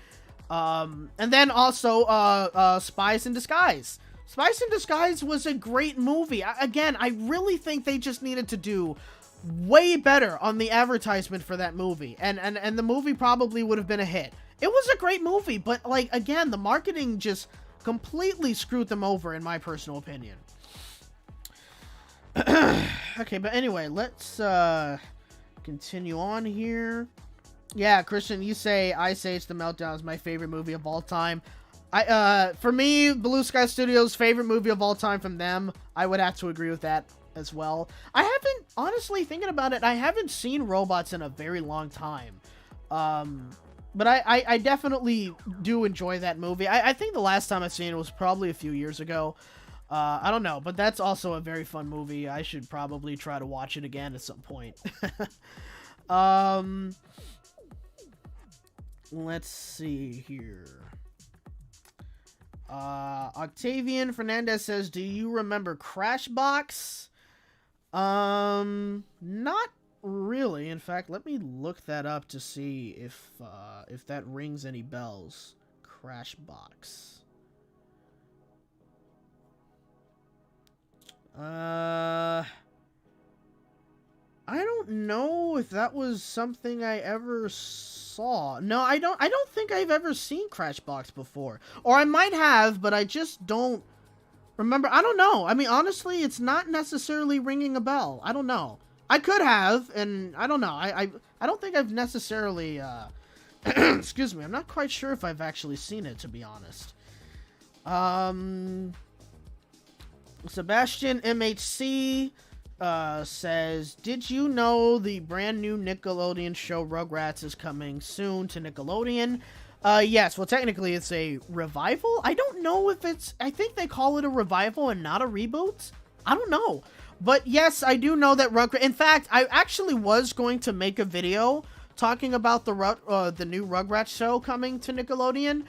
And then also Spies in Disguise. Spies in Disguise was a great movie. Again, I really think they just needed to do way better on the advertisement for that movie. And the movie probably would have been a hit. It was a great movie, but, like, again, the marketing just completely screwed them over, in my personal opinion. Okay, but anyway, let's continue on here. Yeah, Christian, you say Ice Age: The Meltdown is my favorite movie of all time. For me, Blue Sky Studios' favorite movie of all time from them, I would have to agree with that as well. I haven't, honestly, thinking about it, I haven't seen Robots in a very long time. But I definitely do enjoy that movie. I think the last time I've seen it was probably a few years ago. I don't know, but that's also a very fun movie. I should probably try to watch it again at some point. Let's see here. Octavian Fernandez says, do you remember Crashbox? Not really. In fact, let me look that up to see if that rings any bells. Crashbox. I don't know if that was something I ever saw. No, I don't think I've ever seen Crashbox before. Or I might have, but I just don't remember. I don't know. I mean, honestly, it's not necessarily ringing a bell. I don't know. I could have, and I don't know. I don't think I've necessarily, excuse me, I'm not quite sure if I've actually seen it, to be honest. Sebastian MHC says, did you know the brand new Nickelodeon show Rugrats is coming soon to Nickelodeon? Yes, well, technically it's a revival. I don't know if I think they call it a revival and not a reboot. I don't know. But yes, I do know that Rugrats... In fact, I actually was going to make a video talking about the new Rugrats show coming to Nickelodeon.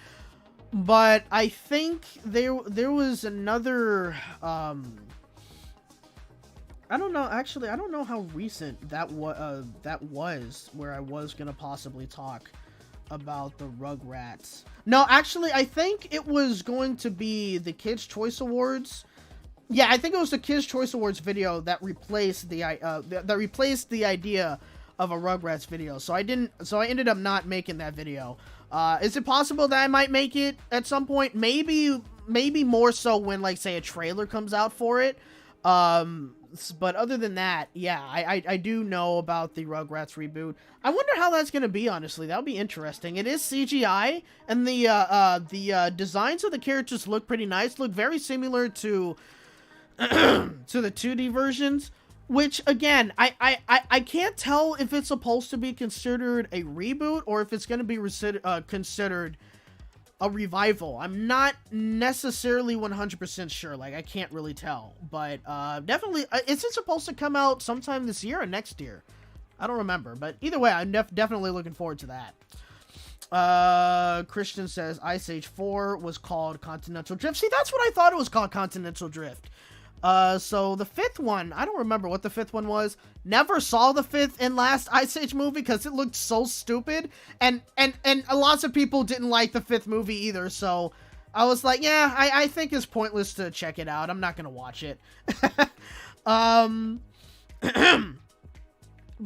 But I think there was another... I don't know. Actually, I don't know how recent that was where I was going to possibly talk about the Rugrats. No, actually, I think it was going to be the Kids' Choice Awards. Yeah, I think it was the Kids' Choice Awards video that replaced the idea of a Rugrats video. So I ended up not making that video. Is it possible that I might make it at some point? Maybe more so when, like, say, a trailer comes out for it. but other than that, yeah, I do know about the Rugrats reboot. I wonder how that's gonna be, honestly. That would be interesting. It is CGI, and the designs of the characters look pretty nice. Look very similar to to the 2D versions, which, again, I can't tell if it's supposed to be considered a reboot or if it's gonna be considered a revival. I'm not necessarily 100% sure. Like, I can't really tell. But, definitely, is it supposed to come out sometime this year or next year? I don't remember. But either way, I'm definitely looking forward to that. Christian says Ice Age 4 was called Continental Drift. See, that's what I thought it was called, Continental Drift. So the fifth one, I don't remember what the fifth one was. Never saw the fifth and last Ice Age movie because it looked so stupid. And lots of people didn't like the fifth movie either. So I was like, yeah, I think it's pointless to check it out. I'm not going to watch it. But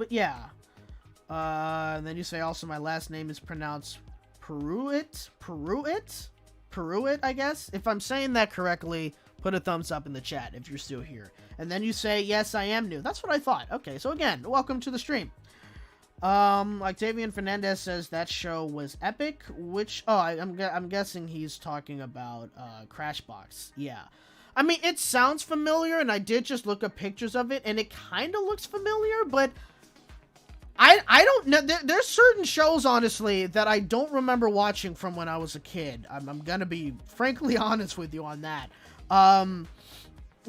yeah. And then you say also my last name is pronounced Pruitt, I guess. If I'm saying that correctly, put a thumbs up in the chat if you're still here. And then you say, yes, I am new. That's what I thought. Okay, so again, welcome to the stream. Octavian Fernandez says that show was epic, which, I'm guessing he's talking about, Crashbox. Yeah. I mean, it sounds familiar, and I did just look up pictures of it, and it kind of looks familiar, but I don't know. There's certain shows, honestly, that I don't remember watching from when I was a kid. I'm gonna be frankly honest with you on that.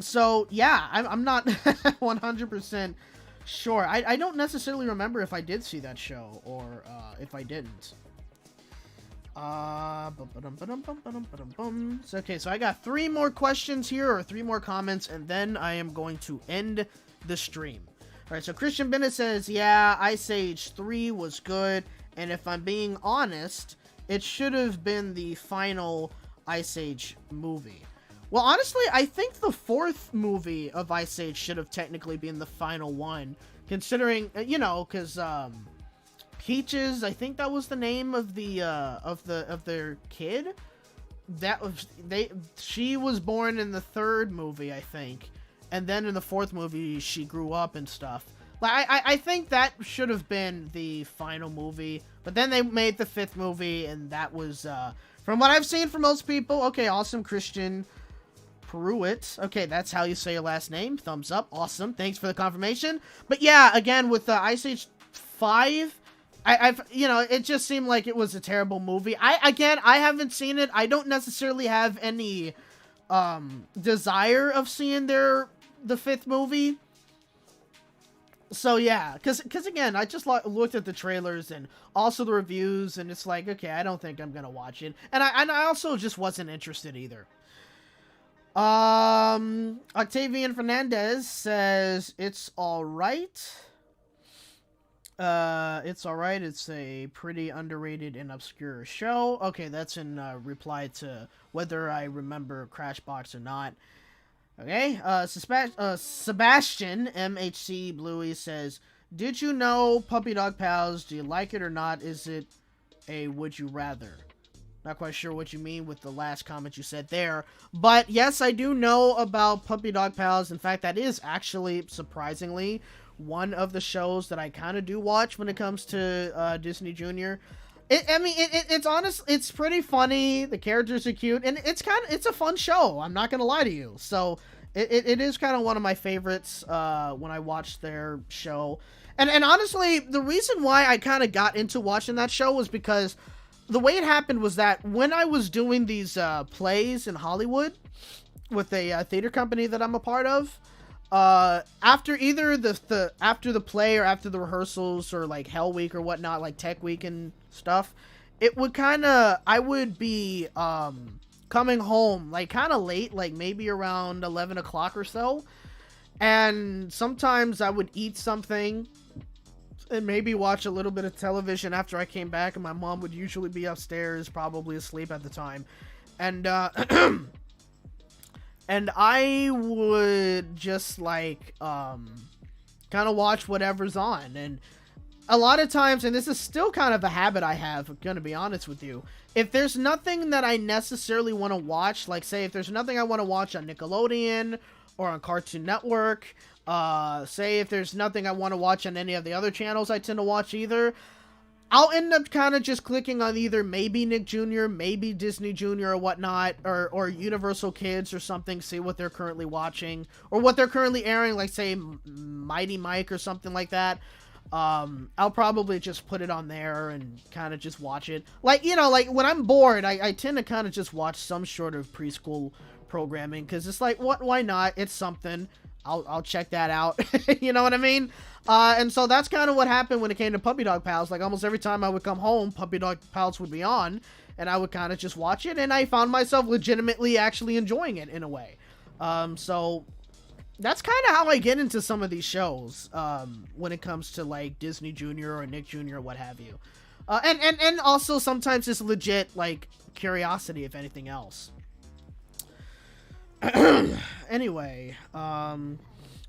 So yeah, I'm not 100% sure. I don't necessarily remember if I did see that show or if I didn't. So, okay, so I got 3 more questions here, or 3 more comments, and then I am going to end the stream. Alright, so Christian Bennett says, yeah, Ice Age 3 was good, and if I'm being honest, it should have been the final Ice Age movie. Well, honestly, I think the 4th movie of Ice Age should have technically been the final one, considering, you know, because, Peaches, I think that was the name of the, of their kid. She was born in the 3rd movie, I think. And then in the 4th movie, she grew up and stuff. Like, I think that should have been the final movie. But then they made the 5th movie, and that was, from what I've seen from most people, okay, awesome, Christian Pruitt. Okay, that's how you say your last name. Thumbs up. Awesome. Thanks for the confirmation. But yeah, again, with Ice Age 5, you know, it just seemed like it was a terrible movie. I haven't seen it. I don't necessarily have any, desire of seeing the 5th movie. So yeah, because again, I just looked at the trailers and also the reviews, and it's like, okay, I don't think I'm gonna watch it, and I also just wasn't interested either. Octavian Fernandez says it's all right. It's all right. It's a pretty underrated and obscure show. Okay, that's in reply to whether I remember Crashbox or not. Okay, Sebastian, MHC Bluey says, did you know Puppy Dog Pals? Do you like it or not? Is it a would you rather? Not quite sure what you mean with the last comment you said there. But yes, I do know about Puppy Dog Pals. In fact, that is actually, surprisingly, one of the shows that I kind of do watch when it comes to Disney Junior. It's honest. It's pretty funny. The characters are cute, and it's a fun show. I'm not gonna lie to you. So it is kind of one of my favorites when I watch their show. And honestly, the reason why I kind of got into watching that show was because the way it happened was that when I was doing these plays in Hollywood with a theater company that I'm a part of, after either after the play or after the rehearsals or like Hell Week or whatnot, like Tech Week and stuff, it would I would be coming home like kind of late, like maybe around 11 o'clock or so, and sometimes I would eat something and maybe watch a little bit of television after I came back, and my mom would usually be upstairs, probably asleep at the time, and and I would just like kind of watch whatever's on. And a lot of times, and this is still kind of a habit I have, I'm gonna be honest with you, if there's nothing that I necessarily want to watch, like say if there's nothing I want to watch on Nickelodeon or on Cartoon Network. Say if there's nothing I want to watch on any of the other channels I tend to watch either, I'll end up kind of just clicking on either maybe Nick Jr., maybe Disney Jr. or whatnot, or Universal Kids or something, see what they're currently watching, or what they're currently airing, like, say, Mighty Mike or something like that. I'll probably just put it on there and kind of just watch it. Like, you know, like, when I'm bored, I tend to kind of just watch some sort of preschool programming, because it's like, why not? It's something. I'll check that out. You know what I mean? And so that's kind of what happened when it came to Puppy Dog Pals. Like, almost every time I would come home, Puppy Dog Pals would be on, and I would kind of just watch it, and I found myself legitimately actually enjoying it in a way. So that's kind of how I get into some of these shows, when it comes to, like, Disney Jr. or Nick Jr. or what have you. And also sometimes it's legit, like, curiosity, if anything else. Anyway,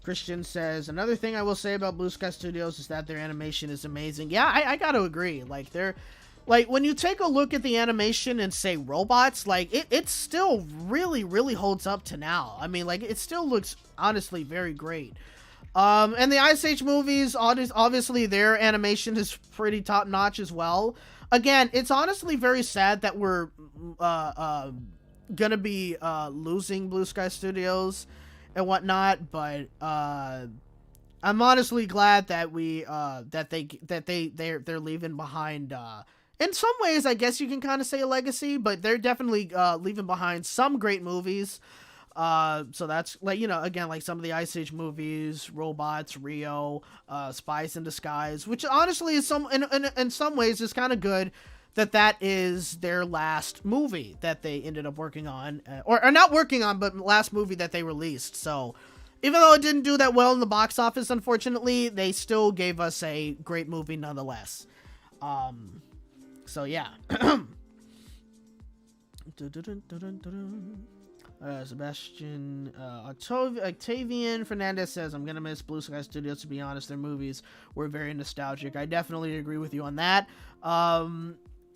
Christian says, another thing I will say about Blue Sky Studios is that their animation is amazing. Yeah, I gotta agree. Like, when you take a look at the animation and say robots, like, it still really holds up to now. I mean, like, it still looks honestly very great. And the Ice Age movies, obviously their animation is pretty top notch as well. Again, it's honestly very sad that we're, gonna be losing Blue Sky Studios and whatnot, but I'm honestly glad that they're leaving behind, in some ways I guess you can kind of say a legacy, but they're definitely leaving behind some great movies. So that's, like, you know, again, like some of the Ice Age movies, Robots, Rio, Spies in Disguise, which honestly is in some ways is kind of good that is their last movie that they ended up working on, or not working on, but last movie that they released. So even though it didn't do that well in the box office, unfortunately, they still gave us a great movie nonetheless. So yeah. Sebastian Octavian Fernandez says, I'm gonna miss Blue Sky Studios, to be honest. Their movies were very nostalgic. I definitely agree with you on that.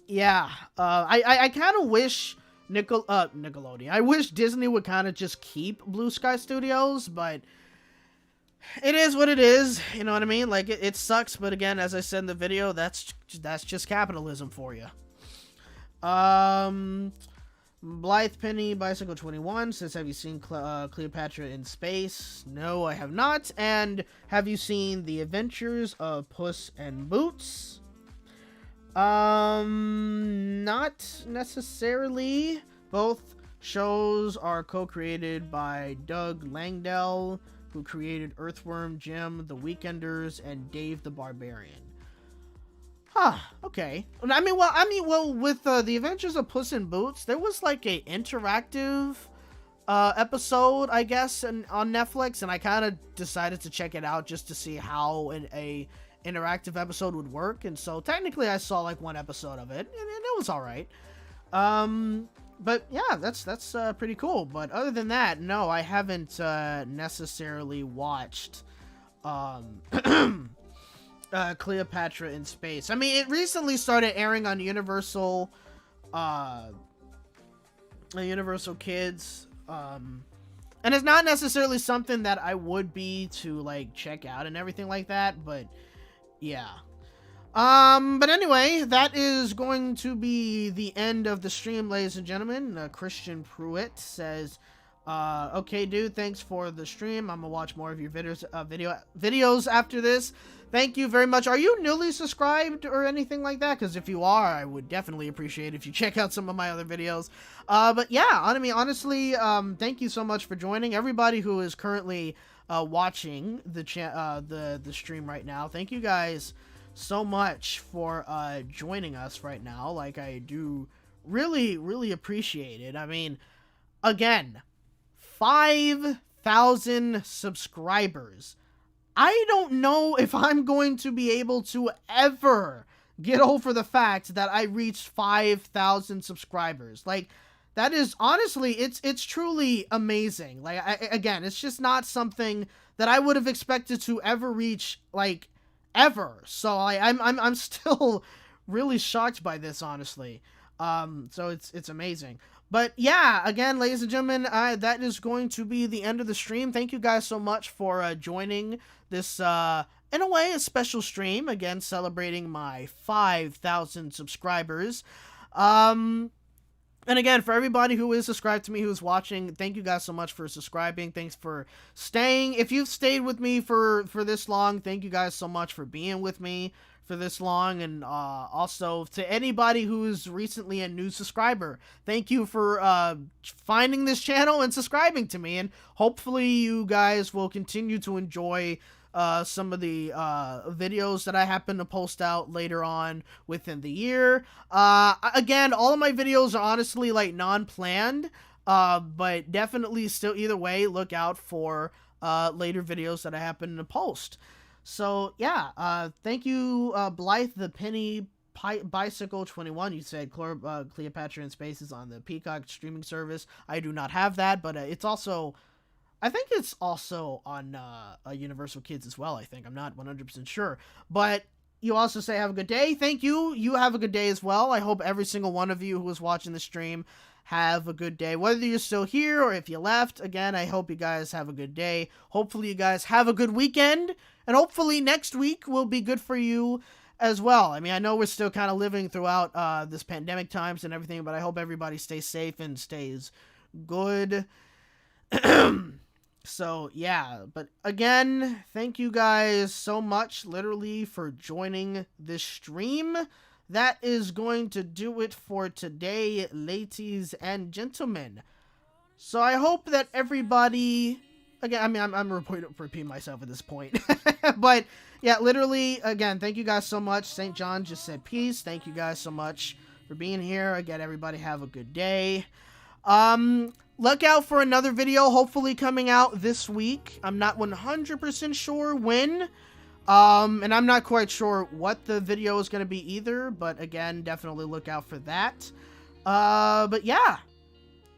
Yeah, I kind of wish Nickelodeon. I wish Disney would kind of just keep Blue Sky Studios, but it is what it is. You know what I mean? Like, it sucks, but again, as I said in the video, that's just capitalism for you. Blythe Penny Bicycle 21 says, have you seen Cleopatra in Space? No, I have not. And have you seen The Adventures of Puss in Boots? Not necessarily. Both shows are co-created by Doug Langdell, who created Earthworm Jim, The Weekenders, and Dave the Barbarian. Huh, okay. Well, with The Adventures of Puss in Boots, there was like a interactive episode, I guess, on Netflix, and I kind of decided to check it out just to see how a interactive episode would work, and so technically I saw like one episode of it, and it was all right. But yeah, that's pretty cool. But other than that, no, I haven't necessarily watched Cleopatra in Space. I mean, it recently started airing on Universal Kids, and it's not necessarily something that I would be to like check out and everything like that, but yeah. But anyway, that is going to be the end of the stream, ladies and gentlemen. Christian Pruitt says, okay, dude, thanks for the stream. I'm gonna watch more of your videos after this. Thank you very much. Are you newly subscribed or anything like that? Because if you are, I would definitely appreciate if you check out some of my other videos. But yeah, I mean, honestly, thank you so much for joining. Everybody who is currently watching the stream right now, thank you guys so much for joining us right now. Like, I do really appreciate it. I mean, again, 5,000 subscribers. I don't know if I'm going to be able to ever get over the fact that I reached 5,000 subscribers. Like, that is, honestly, it's truly amazing. Like, again, it's just not something that I would have expected to ever reach, like, ever. So I'm still really shocked by this, honestly. So it's amazing. But yeah, again, ladies and gentlemen, that is going to be the end of the stream. Thank you guys so much for joining this, in a way, a special stream. Again, celebrating my 5,000 subscribers. And again, for everybody who is subscribed to me, who's watching, thank you guys so much for subscribing. Thanks for staying. If you've stayed with me for this long, thank you guys so much for being with me for this long. And also to anybody who's recently a new subscriber, thank you for finding this channel and subscribing to me. And hopefully you guys will continue to enjoy some of the videos that I happen to post out later on within the year. Again, all of my videos are honestly like non-planned, but definitely still either way, look out for later videos that I happen to post. So yeah, thank you, Blythe the Penny Bicycle 21. You said Cleopatra in Space is on the Peacock streaming service. I do not have that, but it's also, I think it's also on Universal Kids as well, I think. I'm not 100% sure. But you also say have a good day. Thank you. You have a good day as well. I hope every single one of you who is watching the stream have a good day. Whether you're still here or if you left, again, I hope you guys have a good day. Hopefully you guys have a good weekend. And hopefully next week will be good for you as well. I mean, I know we're still kind of living throughout this pandemic times and everything, but I hope everybody stays safe and stays good. So yeah, but again, thank you guys so much literally for joining this stream. That is going to do it for today, ladies and gentlemen. So I hope that everybody, again, I mean, I'm repeating myself at this point, but yeah, literally, again, thank you guys so much. St. John just said peace. Thank you guys so much for being here. Again, everybody have a good day. Look out for another video, hopefully coming out this week. I'm not 100% sure when, and I'm not quite sure what the video is going to be either, but again, definitely look out for that. But yeah,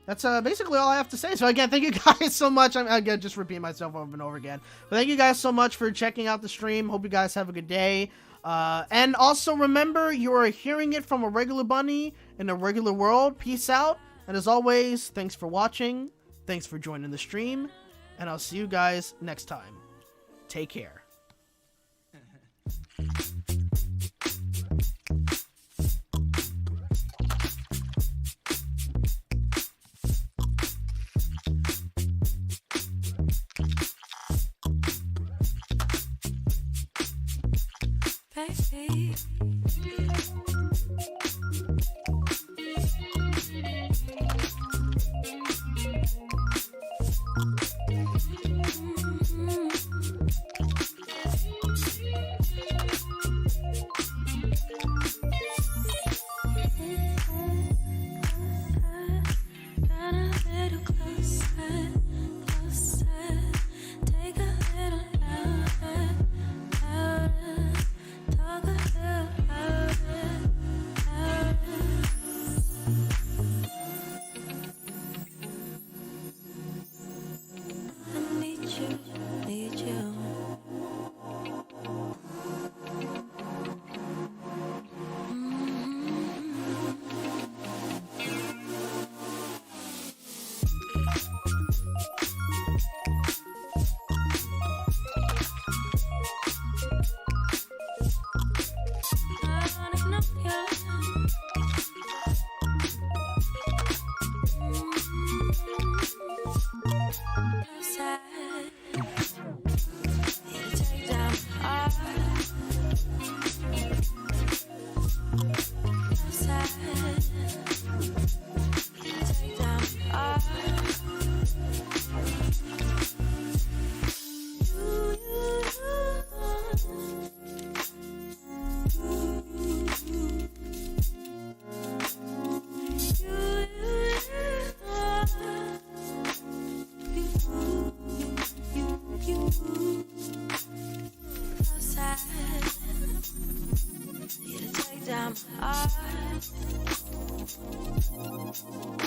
that's basically all I have to say. So again, thank you guys so much. I'm again just repeating myself over and over again, but thank you guys so much for checking out the stream. Hope you guys have a good day. And also remember, you are hearing it from a regular bunny in a regular world. Peace out. And as always, thanks for watching, thanks for joining the stream, and I'll see you guys next time. Take care. Baby.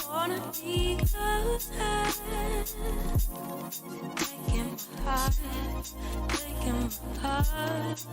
Wanna be closer, take him apart.